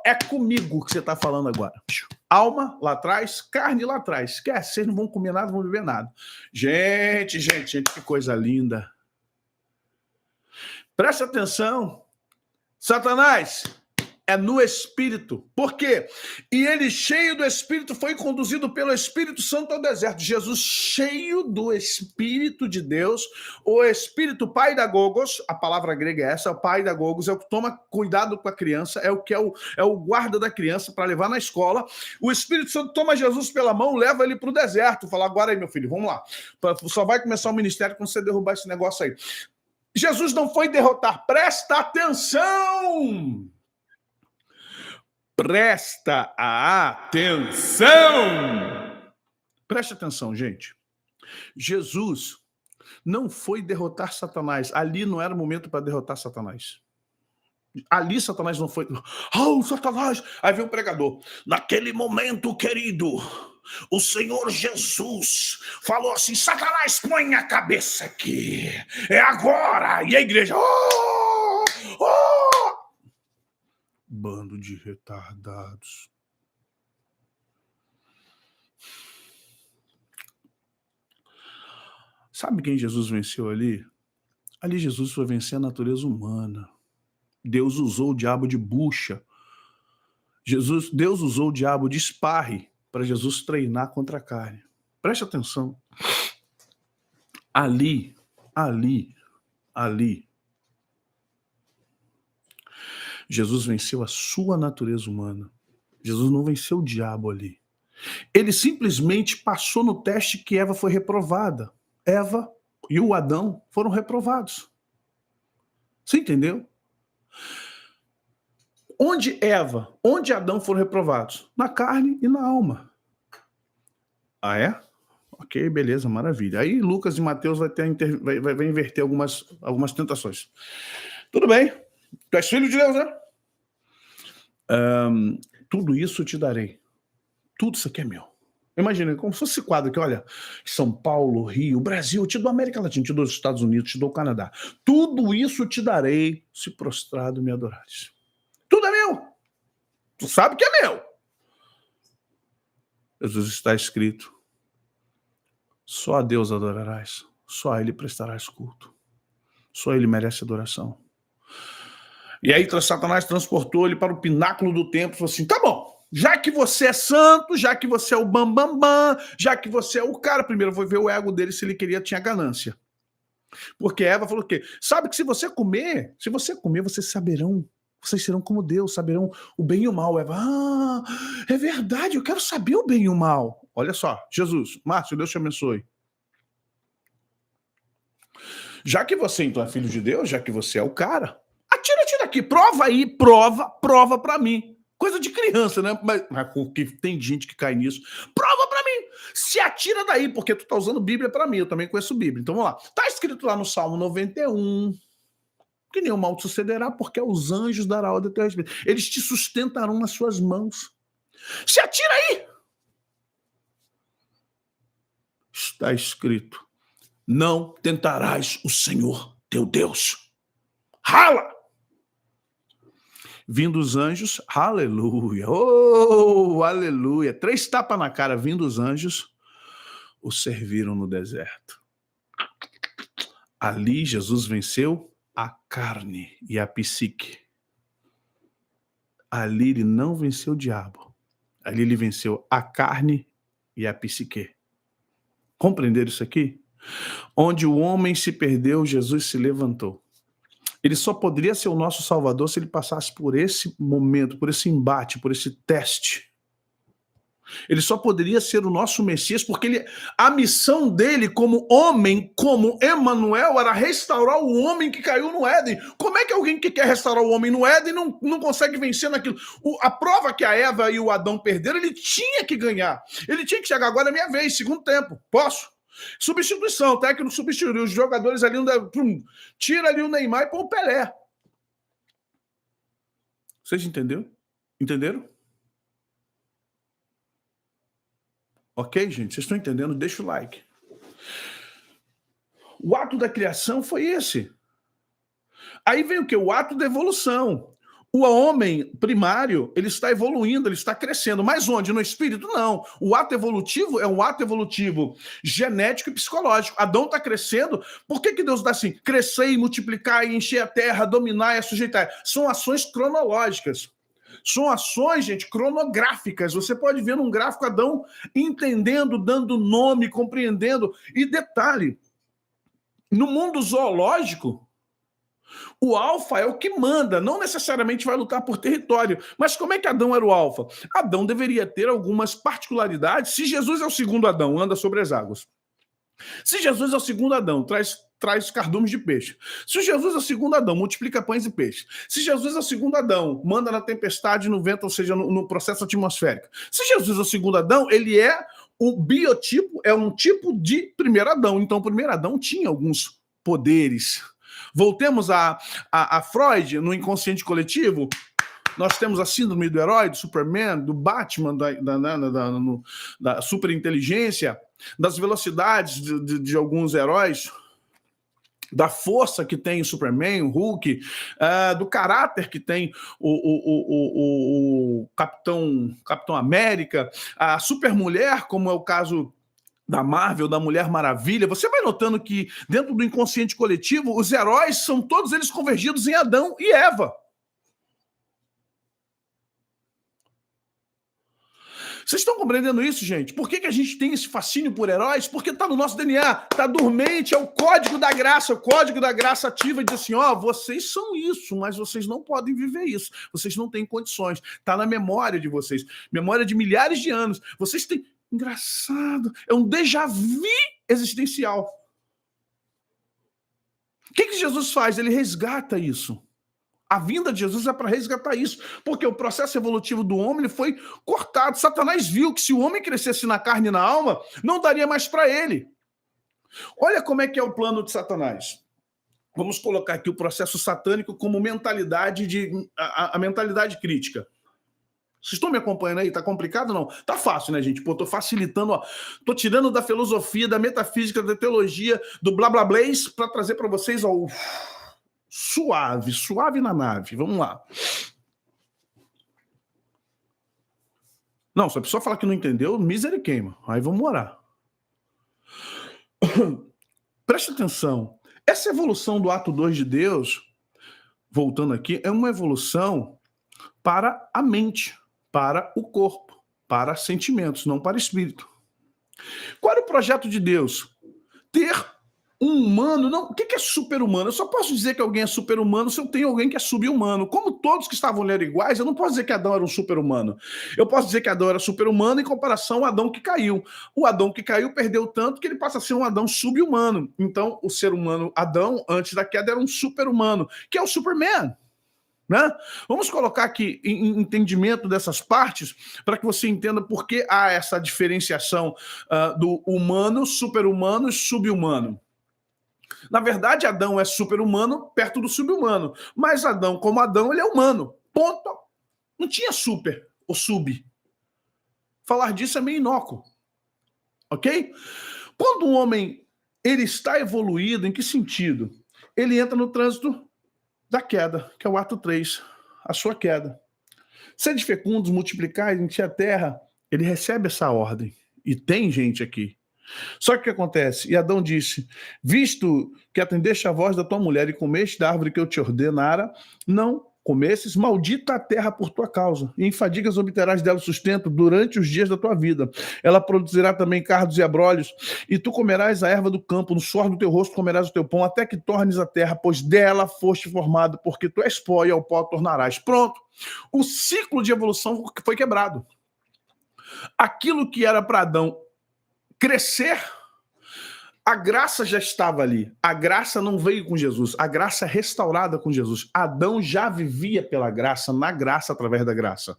é comigo que você está falando agora. Alma lá atrás, carne lá atrás. Esquece, vocês não vão comer nada, não vão viver nada. Gente, que coisa linda. Presta atenção. Satanás é no Espírito. Por quê? E ele, cheio do Espírito, foi conduzido pelo Espírito Santo ao deserto. Jesus, cheio do Espírito de Deus, o Espírito pai da Gogos, a palavra grega é essa, o pai da Gogos, é o que toma cuidado com a criança, é o guarda da criança para levar na escola. O Espírito Santo toma Jesus pela mão, leva ele para o deserto, fala, agora aí, meu filho, vamos lá. Só vai começar o ministério quando você derrubar esse negócio aí. Jesus não foi derrotar, presta atenção! Presta atenção! Presta atenção, gente. Jesus não foi derrotar Satanás. Ali não era o momento para derrotar Satanás. Ali Satanás não foi... Satanás! Aí vem o pregador. Naquele momento, querido, o Senhor Jesus falou assim, Satanás, põe a cabeça aqui. É agora! E a igreja... Bando de retardados. Sabe quem Jesus venceu ali? Ali Jesus foi vencer a natureza humana. Deus usou o diabo de bucha. Deus usou o diabo de esparre para Jesus treinar contra a carne. Preste atenção. Ali. Jesus venceu a sua natureza humana. Jesus não venceu o diabo ali. Ele simplesmente passou no teste que Eva foi reprovada. Eva e o Adão foram reprovados. Você entendeu? Onde Adão foram reprovados? Na carne e na alma. Ah, é? Ok, beleza, maravilha. Aí Lucas e Mateus vai inverter algumas tentações. Tudo bem. Tu és filho de Deus, né? Tudo isso te darei. Tudo isso aqui é meu. Imagina, como se fosse esse quadro aqui, olha, São Paulo, Rio, Brasil, eu te dou a América Latina, te dou os Estados Unidos, te dou o Canadá. Tudo isso te darei se prostrado me adorares. Tudo é meu. Tu sabe que é meu. Jesus, está escrito, só a Deus adorarás, só a Ele prestarás culto. Só Ele merece adoração. E aí Satanás transportou ele para o pináculo do templo e falou assim, tá bom, já que você é santo, já que você é o bambambam, já que você é o cara, primeiro foi ver o ego dele, se ele tinha ganância. Porque Eva falou o quê? Sabe que se você comer, vocês serão como Deus, saberão o bem e o mal. Eva, é verdade, eu quero saber o bem e o mal. Olha só, Jesus, Márcio, Deus te abençoe. Já que você então é filho de Deus, já que você é o cara, atira aqui, prova aí, prova pra mim. Coisa de criança, né? Mas porque tem gente que cai nisso. Prova pra mim. Se atira daí, porque tu tá usando Bíblia pra mim. Eu também conheço Bíblia. Então vamos lá. Tá escrito lá no Salmo 91. Que nenhum mal te sucederá, porque aos anjos dará ordem a teu respeito. Eles te sustentarão nas suas mãos. Se atira aí. Está escrito. Não tentarás o Senhor teu Deus. Rala! Vindo os anjos, aleluia, aleluia. 3 tapas na cara, vindo os anjos, o serviram no deserto. Ali Jesus venceu a carne e a psique. Ali ele não venceu o diabo. Ali ele venceu a carne e a psique. Compreenderam isso aqui? Onde o homem se perdeu, Jesus se levantou. Ele só poderia ser o nosso Salvador se ele passasse por esse momento, por esse embate, por esse teste. Ele só poderia ser o nosso Messias porque a missão dele como homem, como Emanuel, era restaurar o homem que caiu no Éden. Como é que alguém que quer restaurar o homem no Éden não consegue vencer naquilo? A prova que a Eva e o Adão perderam, ele tinha que ganhar. Ele tinha que chegar, agora é minha vez, segundo tempo. Posso? Substituição, o técnico substituiu os jogadores ali, tira ali o Neymar e põe o Pelé. Vocês entenderam? Entenderam? Ok, gente? Vocês estão entendendo? Deixa o like. O ato da criação foi esse. Aí vem o quê? O ato da evolução. O homem primário, ele está evoluindo, ele está crescendo. Mas onde? No espírito? Não. O ato evolutivo é um ato evolutivo genético e psicológico. Adão está crescendo. Por que Deus dá assim? Crescer e multiplicar e encher a terra, dominar e sujeitar. São ações cronológicas. São ações, gente, cronográficas. Você pode ver num gráfico Adão entendendo, dando nome, compreendendo. E detalhe, no mundo zoológico, o alfa é o que manda, não necessariamente vai lutar por território. Mas como é que Adão era o alfa? Adão deveria ter algumas particularidades. Se Jesus é o segundo Adão, anda sobre as águas. Se Jesus é o segundo Adão, traz cardumes de peixe. Se Jesus é o segundo Adão, multiplica pães e peixes. Se Jesus é o segundo Adão, manda na tempestade, no vento, ou seja, no processo atmosférico. Se Jesus é o segundo Adão, ele é o biotipo, é um tipo de primeiro Adão. Então, o primeiro Adão tinha alguns poderes. Voltemos a Freud, no inconsciente coletivo. Nós temos a síndrome do herói, do Superman, do Batman, da superinteligência, das velocidades de alguns heróis, da força que tem o Superman, o Hulk, do caráter que tem o Capitão América, a Supermulher, como é o caso da Marvel, da Mulher Maravilha. Você vai notando que dentro do inconsciente coletivo, os heróis são todos eles convergidos em Adão e Eva. Vocês estão compreendendo isso, gente? Por que a gente tem esse fascínio por heróis? Porque está no nosso DNA, está dormente, é o código da graça. O código da graça ativa e diz assim, vocês são isso, mas vocês não podem viver isso. Vocês não têm condições. Está na memória de vocês. Memória de milhares de anos. Vocês têm... Engraçado. É um déjà vu existencial. O que Jesus faz? Ele resgata isso. A vinda de Jesus é para resgatar isso, porque o processo evolutivo do homem ele foi cortado. Satanás viu que se o homem crescesse na carne e na alma, não daria mais para ele. Olha como é que é o plano de Satanás. Vamos colocar aqui o processo satânico como mentalidade a mentalidade crítica. Vocês estão me acompanhando aí? Tá complicado não? Tá fácil, né, gente? Tô facilitando, Tô tirando da filosofia, da metafísica, da teologia, do blá blá blás para trazer para vocês, suave na nave. Vamos lá. Não, se a pessoa falar que não entendeu, miséria queima. Aí vamos orar. Preste atenção. Essa evolução do ato 2 de Deus, voltando aqui, é uma evolução para a mente, para o corpo, para sentimentos, não para espírito. Qual era o projeto de Deus? Ter um humano, não, o que é super-humano? Eu só posso dizer que alguém é super-humano se eu tenho alguém que é sub-humano. Como todos que estavam lendo iguais, eu não posso dizer que Adão era um super-humano. Eu posso dizer que Adão era super-humano em comparação ao Adão que caiu. O Adão que caiu perdeu tanto que ele passa a ser um Adão sub-humano. Então, o ser humano Adão, antes da queda, era um super-humano, que é o Superman. Né? Vamos colocar aqui em entendimento dessas partes para que você entenda por que há essa diferenciação do humano, super-humano e sub-humano. Na verdade, Adão é super-humano perto do sub-humano, mas Adão, como Adão, ele é humano. Ponto. Não tinha super ou sub. Falar disso é meio inócuo. Ok? Quando um homem ele está evoluído, em que sentido? Ele entra no trânsito da queda, que é o ato 3, a sua queda. Sede fecundos, multiplicai, encher a terra. Ele recebe essa ordem. E tem gente aqui. Só que o que acontece? E Adão disse, visto que atendeste a voz da tua mulher e comeste da árvore que eu te ordenara, não comesses, maldita a terra por tua causa, e em fadigas obterás dela sustento durante os dias da tua vida. Ela produzirá também cardos e abrolhos, e tu comerás a erva do campo, no suor do teu rosto comerás o teu pão, até que tornes a terra, pois dela foste formado, porque tu és pó e ao pó tornarás. Pronto. O ciclo de evolução foi quebrado. Aquilo que era para Adão crescer, a graça já estava ali. A graça não veio com Jesus. A graça é restaurada com Jesus. Adão já vivia pela graça, na graça, através da graça.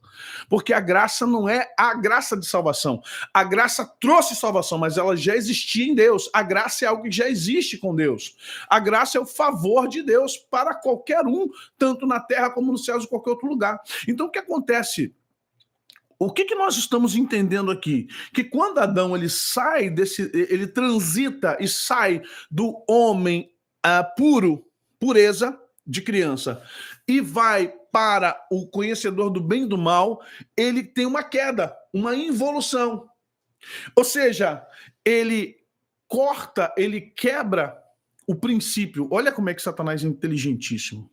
Porque a graça não é a graça de salvação. A graça trouxe salvação, mas ela já existia em Deus. A graça é algo que já existe com Deus. A graça é o favor de Deus para qualquer um, tanto na terra como nos céus ou qualquer outro lugar. Então, o que acontece? O que nós estamos entendendo aqui? Que quando Adão ele sai ele transita e sai do homem pureza de criança e vai para o conhecedor do bem e do mal, ele tem uma queda, uma involução. Ou seja, ele corta, ele quebra o princípio. Olha como é que Satanás é inteligentíssimo.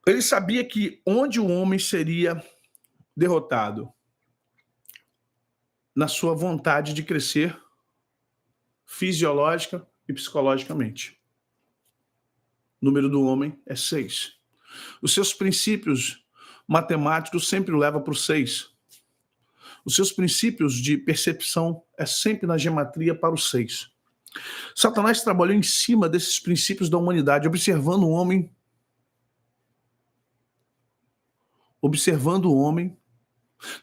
Ele sabia que onde o homem seria derrotado? Na sua vontade de crescer fisiológica e psicologicamente. O número do homem é 6. Os seus princípios matemáticos sempre o levam para o 6. Os seus princípios de percepção é sempre na gematria para o 6. Satanás trabalhou em cima desses princípios da humanidade, observando o homem.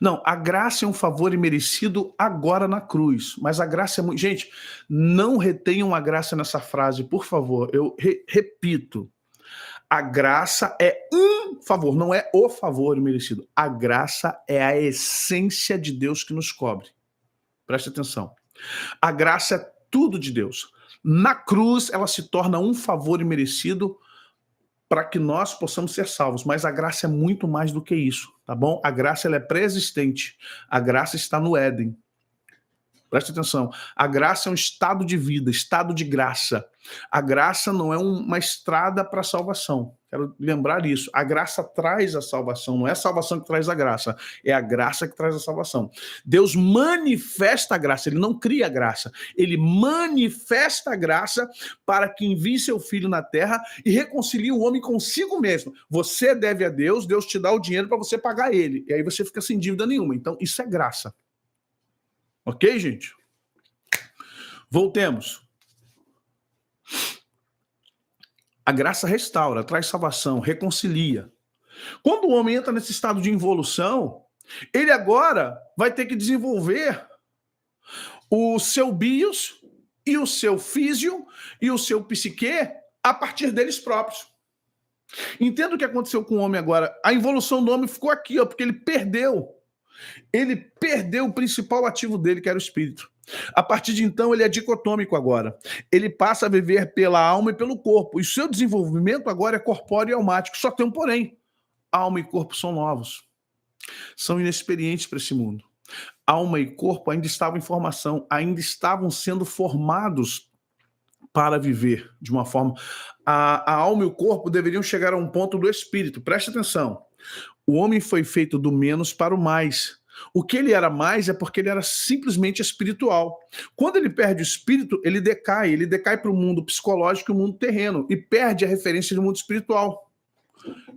Não, a graça é um favor imerecido agora na cruz, mas a graça é muito... Gente, não retenham a graça nessa frase, por favor, eu repito. A graça é um favor, não é o favor imerecido. A graça é a essência de Deus que nos cobre. Preste atenção. A graça é tudo de Deus. Na cruz, ela se torna um favor imerecido para que nós possamos ser salvos, mas a graça é muito mais do que isso, tá bom? A graça ela é pré-existente, a graça está no Éden. Preste atenção, a graça é um estado de vida, estado de graça. A graça não é uma estrada para a salvação. Quero lembrar isso. A graça traz a salvação, não é a salvação que traz a graça, é a graça que traz a salvação. Deus manifesta a graça, ele não cria a graça, ele manifesta a graça para que envie seu filho na terra e reconcilie o homem consigo mesmo. Você deve a Deus, Deus te dá o dinheiro para você pagar ele, e aí você fica sem dívida nenhuma. Então isso é graça. Ok, gente? Voltemos. A graça restaura, traz salvação, reconcilia. Quando o homem entra nesse estado de involução, ele agora vai ter que desenvolver o seu bios e o seu físio e o seu psique a partir deles próprios. Entenda o que aconteceu com o homem agora. A involução do homem ficou aqui, ó, porque ele perdeu. Ele perdeu o principal ativo dele, que era o espírito. A partir de então, ele é dicotômico agora. Ele passa a viver pela alma e pelo corpo. E o seu desenvolvimento agora é corpóreo e almático. Só tem um porém. Alma e corpo são novos. São inexperientes para esse mundo. Alma e corpo ainda estavam em formação, ainda estavam sendo formados para viver de uma forma... A alma e o corpo deveriam chegar a um ponto do espírito. Preste atenção. O homem foi feito do menos para o mais. O que ele era mais é porque ele era simplesmente espiritual. Quando ele perde o espírito, ele decai para o mundo psicológico e o mundo terreno, e perde a referência do mundo espiritual.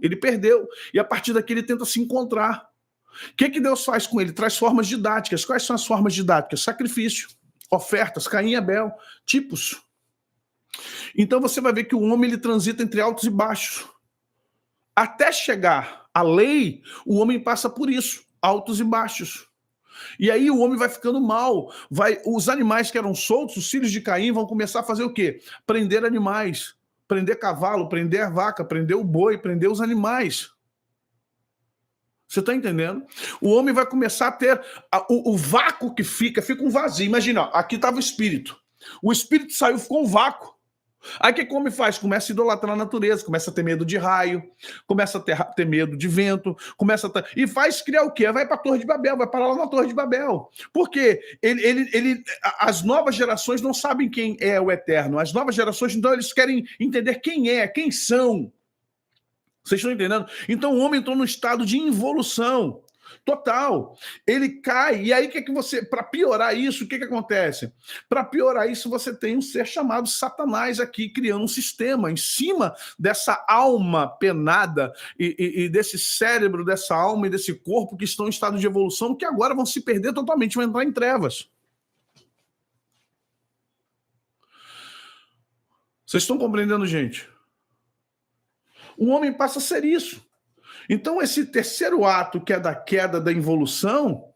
Ele perdeu, e a partir daqui ele tenta se encontrar. O que Deus faz com ele? Traz formas didáticas. Quais são as formas didáticas? Sacrifício, ofertas, Caim e Abel, tipos. Então você vai ver que o homem ele transita entre altos e baixos. Até chegar à lei, o homem passa por isso, altos e baixos. E aí o homem vai ficando mal. Os animais que eram soltos, os filhos de Caim, vão começar a fazer o quê? Prender animais, prender cavalo, prender vaca, prender o boi, prender os animais. Você está entendendo? O homem vai começar a ter o vácuo que fica um vazio. Imagina, ó, aqui estava o espírito. O espírito saiu, ficou um vácuo. Aí o que o homem faz? Começa a idolatrar a natureza, começa a ter medo de raio, começa a ter medo de vento, e faz criar o quê? Vai para a Torre de Babel, vai parar lá na Torre de Babel. Por quê? As novas gerações não sabem quem é o Eterno. As novas gerações, então, eles querem entender quem são. Vocês estão entendendo? Então o homem entrou num estado de involução total. Ele cai, e aí o que é que você, para piorar isso, o que é que acontece? Para piorar isso, você tem um ser chamado Satanás aqui, criando um sistema em cima dessa alma penada e desse cérebro, dessa alma e desse corpo que estão em estado de evolução, que agora vão se perder totalmente, vão entrar em trevas. Vocês estão compreendendo, gente? O homem passa a ser isso. Então, esse terceiro ato, que é da queda, da involução,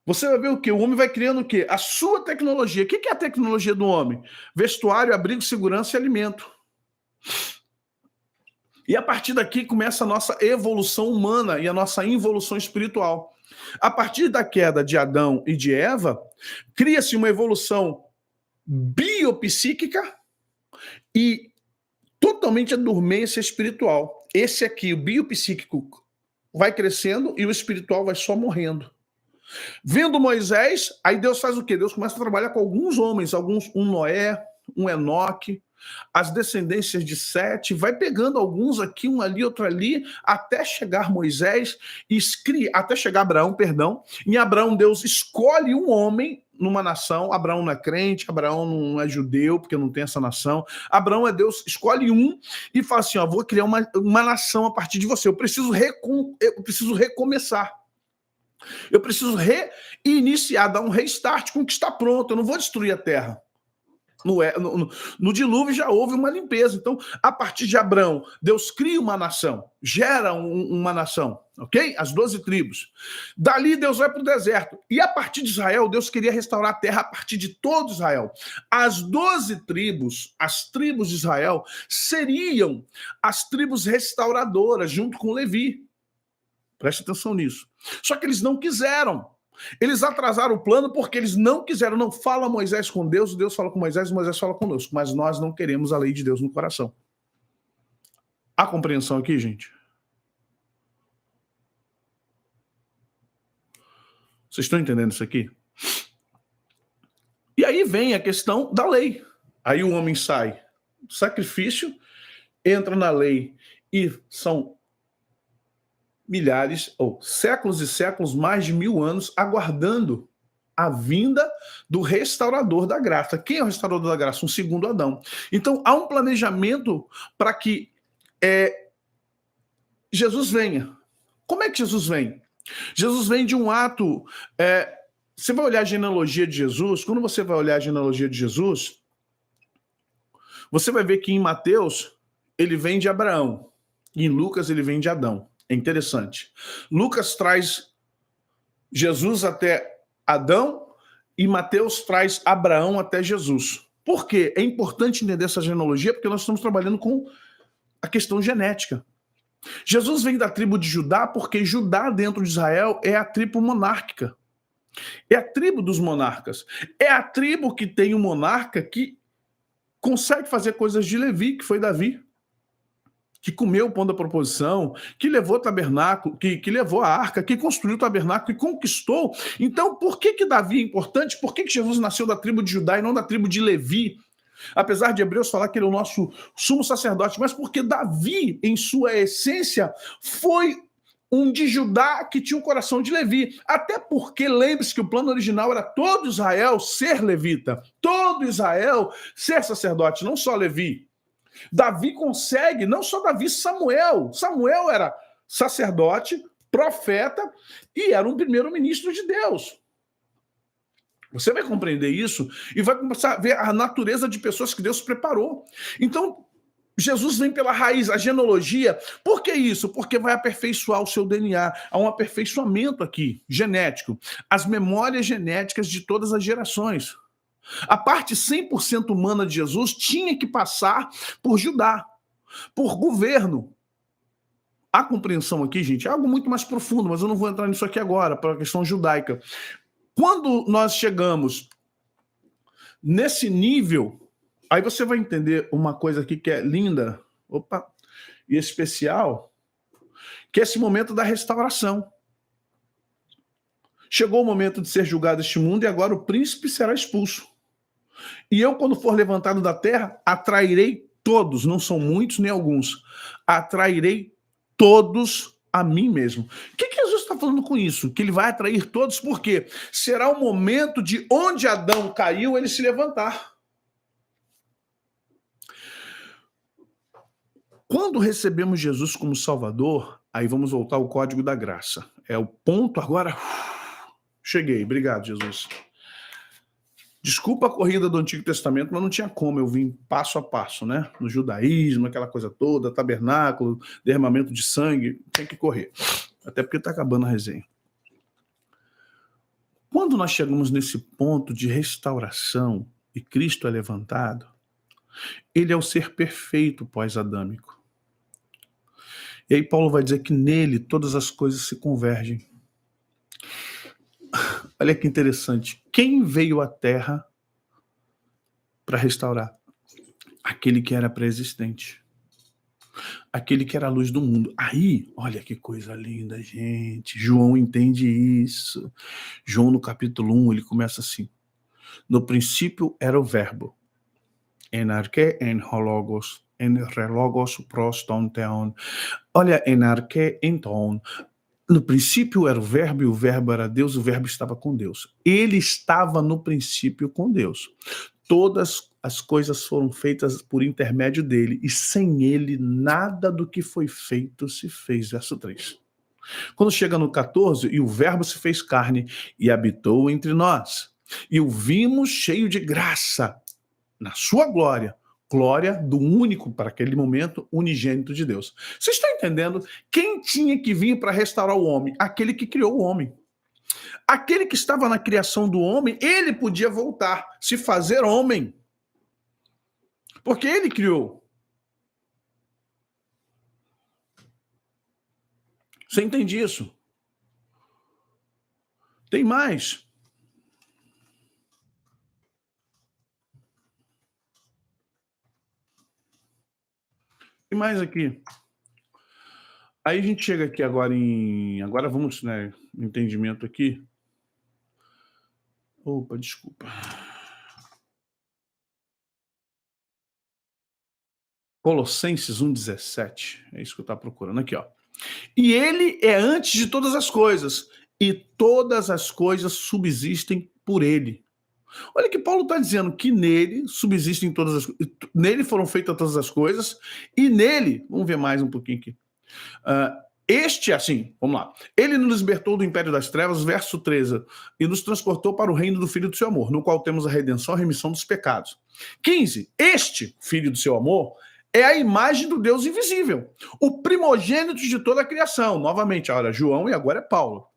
você vai ver o quê? O homem vai criando o quê? A sua tecnologia. O que é a tecnologia do homem? Vestuário, abrigo, segurança e alimento. E a partir daqui começa a nossa evolução humana e a nossa involução espiritual. A partir da queda de Adão e de Eva, cria-se uma evolução biopsíquica e totalmente a dormência espiritual. Esse aqui, o biopsíquico, vai crescendo e o espiritual vai só morrendo. Vendo Moisés, aí Deus faz o quê? Deus começa a trabalhar com alguns homens, um Noé, um Enoque, as descendências de Sete, vai pegando alguns aqui, um ali, outro ali, até chegar Moisés, até chegar Abraão, perdão. Em Abraão, Deus escolhe um homem numa nação. Abraão não é crente, Abraão não é judeu, porque não tem essa nação. Abraão é Deus, escolhe um e fala assim, ó, vou criar uma nação a partir de você. Eu preciso recomeçar. Eu preciso reiniciar, dar um restart com o que está pronto. Eu não vou destruir a terra. No dilúvio já houve uma limpeza. Então, a partir de Abraão, Deus cria uma nação, gera uma nação, ok? As 12 tribos. Dali, Deus vai para o deserto. E a partir de Israel, Deus queria restaurar a terra a partir de todo Israel. As 12 tribos, as tribos de Israel, seriam as tribos restauradoras, junto com Levi. Preste atenção nisso. Só que eles não quiseram. Eles atrasaram o plano porque eles não quiseram. Não fala Moisés com Deus, Deus fala com Moisés, Moisés fala conosco. Mas nós não queremos a lei de Deus no coração. Há compreensão aqui, gente? Vocês estão entendendo isso aqui? E aí vem a questão da lei. Aí o homem sai do sacrifício, entra na lei e são milhares, ou séculos e séculos, mais de 1000 anos, aguardando a vinda do restaurador da graça. Quem é o restaurador da graça? Um segundo Adão. Então, há um planejamento para que Jesus venha. Como é que Jesus vem? Jesus vem de um ato... você vai olhar a genealogia de Jesus, quando você vai olhar a genealogia de Jesus, você vai ver que em Mateus, ele vem de Abraão, e em Lucas, ele vem de Adão. É interessante. Lucas traz Jesus até Adão e Mateus traz Abraão até Jesus. Por quê? É importante entender essa genealogia porque nós estamos trabalhando com a questão genética. Jesus vem da tribo de Judá porque Judá dentro de Israel é a tribo monárquica. É a tribo dos monarcas. É a tribo que tem um monarca que consegue fazer coisas de Levi, que foi Davi. Que comeu o pão da proposição, que levou o tabernáculo, que levou a arca, que construiu o tabernáculo e conquistou. Então, por que Davi é importante? Por que Jesus nasceu da tribo de Judá e não da tribo de Levi? Apesar de Hebreus falar que ele é o nosso sumo sacerdote, mas porque Davi, em sua essência, foi um de Judá que tinha o coração de Levi. Até porque, lembre-se que o plano original era todo Israel ser levita, todo Israel ser sacerdote, não só Levi. Davi consegue, não só Davi, Samuel. Samuel era sacerdote, profeta e era um primeiro-ministro de Deus. Você vai compreender isso e vai começar a ver a natureza de pessoas que Deus preparou. Então, Jesus vem pela raiz, a genealogia. Por que isso? Porque vai aperfeiçoar o seu DNA. Há um aperfeiçoamento aqui, genético. As memórias genéticas de todas as gerações. A parte 100% humana de Jesus tinha que passar por Judá, por governo. A compreensão aqui, gente, é algo muito mais profundo, mas eu não vou entrar nisso aqui agora, para a questão judaica. Quando nós chegamos nesse nível, aí você vai entender uma coisa aqui que é linda, e especial, que é esse momento da restauração. Chegou o momento de ser julgado este mundo e agora o príncipe será expulso. E eu, quando for levantado da terra, atrairei todos, não são muitos nem alguns, atrairei todos a mim mesmo. O que Jesus está falando com isso? Que ele vai atrair todos, porque será o momento de onde Adão caiu, ele se levantar. Quando recebemos Jesus como Salvador, aí vamos voltar ao código da graça. É o ponto agora. Cheguei, obrigado, Jesus. Desculpa a corrida do Antigo Testamento, mas não tinha como, eu vim passo a passo, né? No judaísmo, aquela coisa toda, tabernáculo, derramamento de sangue, tem que correr. Até porque está acabando a resenha. Quando nós chegamos nesse ponto de restauração e Cristo é levantado, ele é o ser perfeito pós-adâmico. E aí Paulo vai dizer que nele todas as coisas se convergem. Olha que interessante. Quem veio à Terra para restaurar? Aquele que era pré-existente. Aquele que era a luz do mundo. Aí, olha que coisa linda, gente. João entende isso. João, no capítulo 1, ele começa assim. No princípio era o verbo. En arche en hologos. En relogos proston theon. Olha, en arche enton. No princípio era o verbo, e o verbo era Deus, o verbo estava com Deus. Ele estava no princípio com Deus. Todas as coisas foram feitas por intermédio dele, e sem ele nada do que foi feito se fez. Verso 3. Quando chega no 14, e o verbo se fez carne e habitou entre nós, e o vimos cheio de graça, na sua glória, glória do único, para aquele momento, unigênito de Deus. Vocês estão entendendo? Quem tinha que vir para restaurar o homem? Aquele que criou o homem. Aquele que estava na criação do homem, ele podia voltar, se fazer homem. Porque ele criou. Você entende isso? Tem mais. Tem mais aqui. Aí a gente chega aqui agora em... Agora vamos, né, no entendimento aqui. Opa, desculpa. Colossenses 1,17. É isso que eu estava procurando aqui, ó. E ele é antes de todas as coisas, e todas as coisas subsistem por ele. Olha que Paulo está dizendo que nele subsistem todas as coisas, nele foram feitas todas as coisas, e nele, vamos ver mais um pouquinho aqui. Vamos lá. Ele nos libertou do império das trevas, verso 13, e nos transportou para o reino do Filho do seu amor, no qual temos a redenção, a remissão dos pecados. 15. Este Filho do seu amor é a imagem do Deus invisível, o primogênito de toda a criação. Novamente, agora João e agora é Paulo.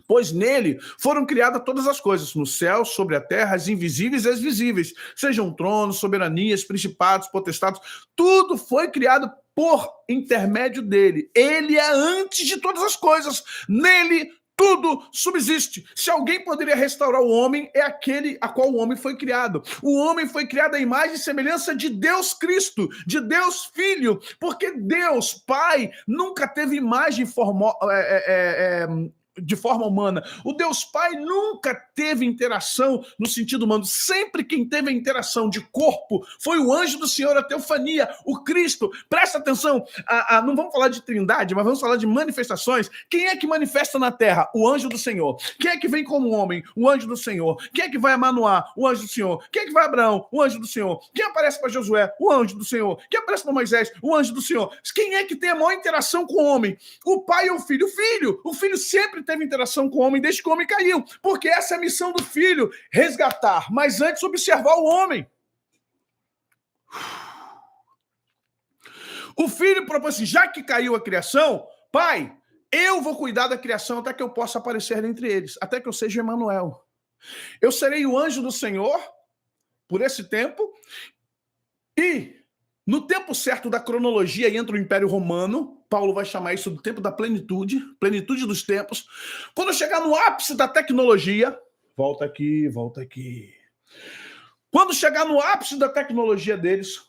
Pois nele foram criadas todas as coisas, no céu, sobre a terra, as invisíveis e as visíveis, sejam tronos, soberanias, principados, potestados, tudo foi criado por intermédio dele. Ele é antes de todas as coisas, nele tudo subsiste. Se alguém poderia restaurar o homem, é aquele a qual o homem foi criado. O homem foi criado à imagem e semelhança de Deus Cristo, de Deus Filho, porque Deus Pai nunca teve imagem de forma humana. O Deus Pai nunca teve interação no sentido humano. Sempre quem teve a interação de corpo foi o anjo do Senhor, a teofania, o Cristo. Presta atenção, não vamos falar de trindade, mas vamos falar de manifestações. Quem é que manifesta na terra? O anjo do Senhor. Quem é que vem como homem? O anjo do Senhor. Quem é que vai a Manoá? O anjo do Senhor. Quem é que vai a Abraão? O anjo do Senhor. Quem aparece para Josué? O anjo do Senhor. Quem aparece para Moisés? O anjo do Senhor. Quem é que tem a maior interação com o homem? O pai ou o filho? O filho. O filho sempre teve interação com o homem desde que o homem caiu, porque essa é a missão do filho, resgatar, mas antes observar o homem. O filho propôs assim, já que caiu a criação, pai, eu vou cuidar da criação até que eu possa aparecer entre eles, até que eu seja Emanuel. Eu serei o anjo do Senhor por esse tempo, e no tempo certo da cronologia entra o Império Romano. Paulo vai chamar isso do tempo da plenitude, plenitude dos tempos. Quando chegar no ápice da tecnologia, volta aqui. Quando chegar no ápice da tecnologia deles,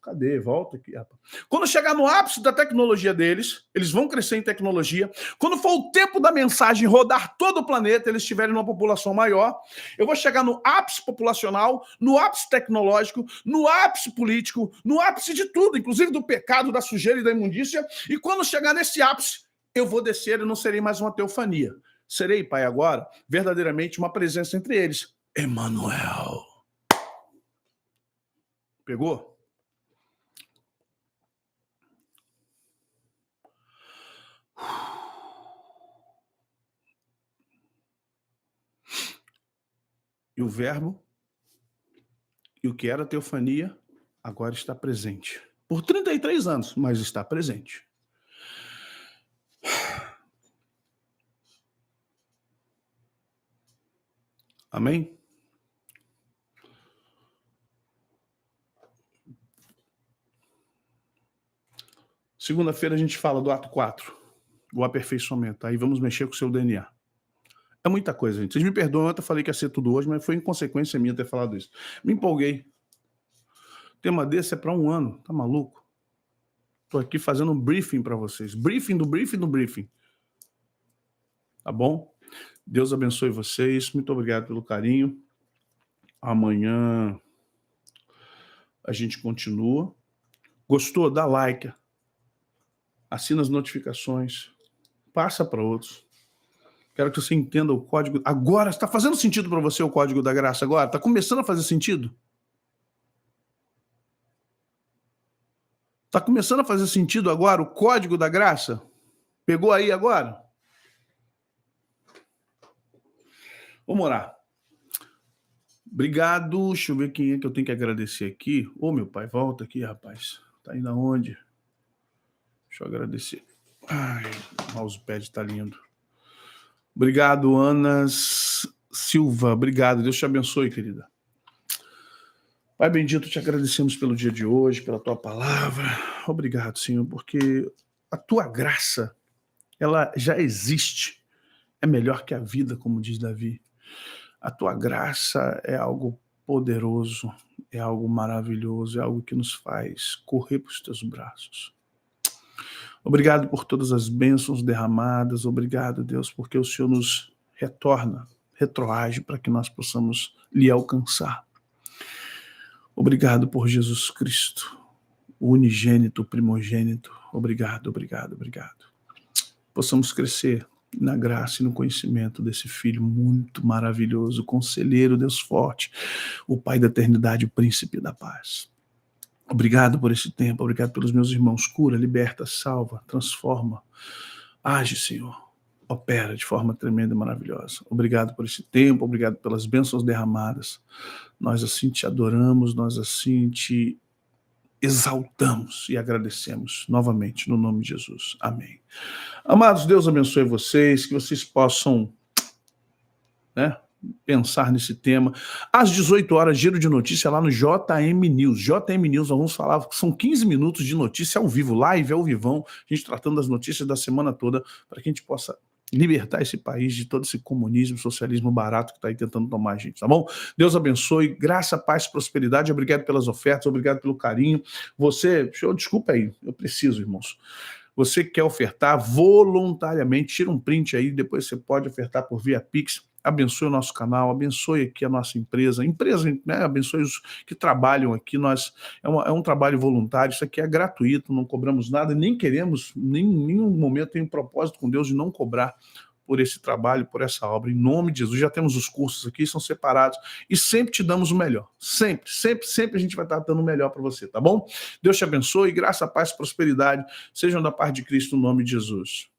Cadê? Volta aqui, rapaz. Quando chegar no ápice da tecnologia deles, eles vão crescer em tecnologia. Quando for o tempo da mensagem rodar todo o planeta, eles estiverem numa população maior, eu vou chegar no ápice populacional, no ápice tecnológico, no ápice político, no ápice de tudo, inclusive do pecado, da sujeira e da imundícia. E quando chegar nesse ápice, eu vou descer e não serei mais uma teofania. Serei, Pai, agora, verdadeiramente uma presença entre eles. Emmanuel. Pegou? E o verbo, e o que era teofania, agora está presente. Por 33 anos, mas está presente. Amém? Segunda-feira a gente fala do ato 4, o aperfeiçoamento. Aí vamos mexer com o seu DNA. É muita coisa, gente. Vocês me perdoam, eu falei que ia ser tudo hoje, mas foi inconsequência minha ter falado isso. Me empolguei. O tema desse é para 1 ano, tá maluco? Tô aqui fazendo um briefing para vocês. Briefing do briefing do briefing. Tá bom? Deus abençoe vocês. Muito obrigado pelo carinho. Amanhã a gente continua. Gostou? Dá like. Assina as notificações. Passa para outros. Quero que você entenda o código. Agora, está fazendo sentido para você o código da graça agora? Está começando a fazer sentido? Está começando a fazer sentido agora o código da graça? Pegou aí agora? Vamos orar. Obrigado. Deixa eu ver quem é que eu tenho que agradecer aqui. Ô, meu pai, volta aqui, rapaz. Tá indo aonde? Deixa eu agradecer. Ai, o mousepad tá lindo. Obrigado, Ana Silva. Obrigado. Deus te abençoe, querida. Pai bendito, te agradecemos pelo dia de hoje, pela tua palavra. Obrigado, Senhor, porque a tua graça, ela já existe. É melhor que a vida, como diz Davi. A tua graça é algo poderoso, é algo maravilhoso, é algo que nos faz correr para os teus braços. Obrigado por todas as bênçãos derramadas. Obrigado, Deus, porque o Senhor nos retorna, retroage para que nós possamos lhe alcançar. Obrigado por Jesus Cristo, o unigênito, o primogênito. Obrigado, obrigado, obrigado. Possamos crescer na graça e no conhecimento desse Filho muito maravilhoso, conselheiro, Deus forte, o Pai da eternidade, o príncipe da paz. Obrigado por esse tempo, obrigado pelos meus irmãos. Cura, liberta, salva, transforma. Age, Senhor. Opera de forma tremenda e maravilhosa. Obrigado por esse tempo, obrigado pelas bênçãos derramadas. Nós assim te adoramos, nós assim te exaltamos e agradecemos novamente no nome de Jesus. Amém. Amados, Deus abençoe vocês, que vocês possam, pensar nesse tema. Às 18 horas, giro de notícia lá no JM News. JM News, nós vamos falar, são 15 minutos de notícia ao vivo, live ao vivão, a gente tratando das notícias da semana toda, para que a gente possa libertar esse país de todo esse comunismo, socialismo barato que está aí tentando tomar a gente, tá bom? Deus abençoe, graça, paz, prosperidade, obrigado pelas ofertas, obrigado pelo carinho. Você, desculpa aí, eu preciso, irmãos. Você que quer ofertar voluntariamente, tira um print aí, depois você pode ofertar por via Pix. Abençoe o nosso canal, abençoe aqui a nossa empresa, abençoe os que trabalham aqui. É um trabalho voluntário, isso aqui é gratuito, não cobramos nada, nem queremos, em nenhum momento tem um propósito com Deus de não cobrar por esse trabalho, por essa obra. Em nome de Jesus, já temos os cursos aqui, são separados, e sempre te damos o melhor. Sempre, sempre, sempre a gente vai estar dando o melhor para você, tá bom? Deus te abençoe, graça, paz, prosperidade, sejam da paz de Cristo no nome de Jesus.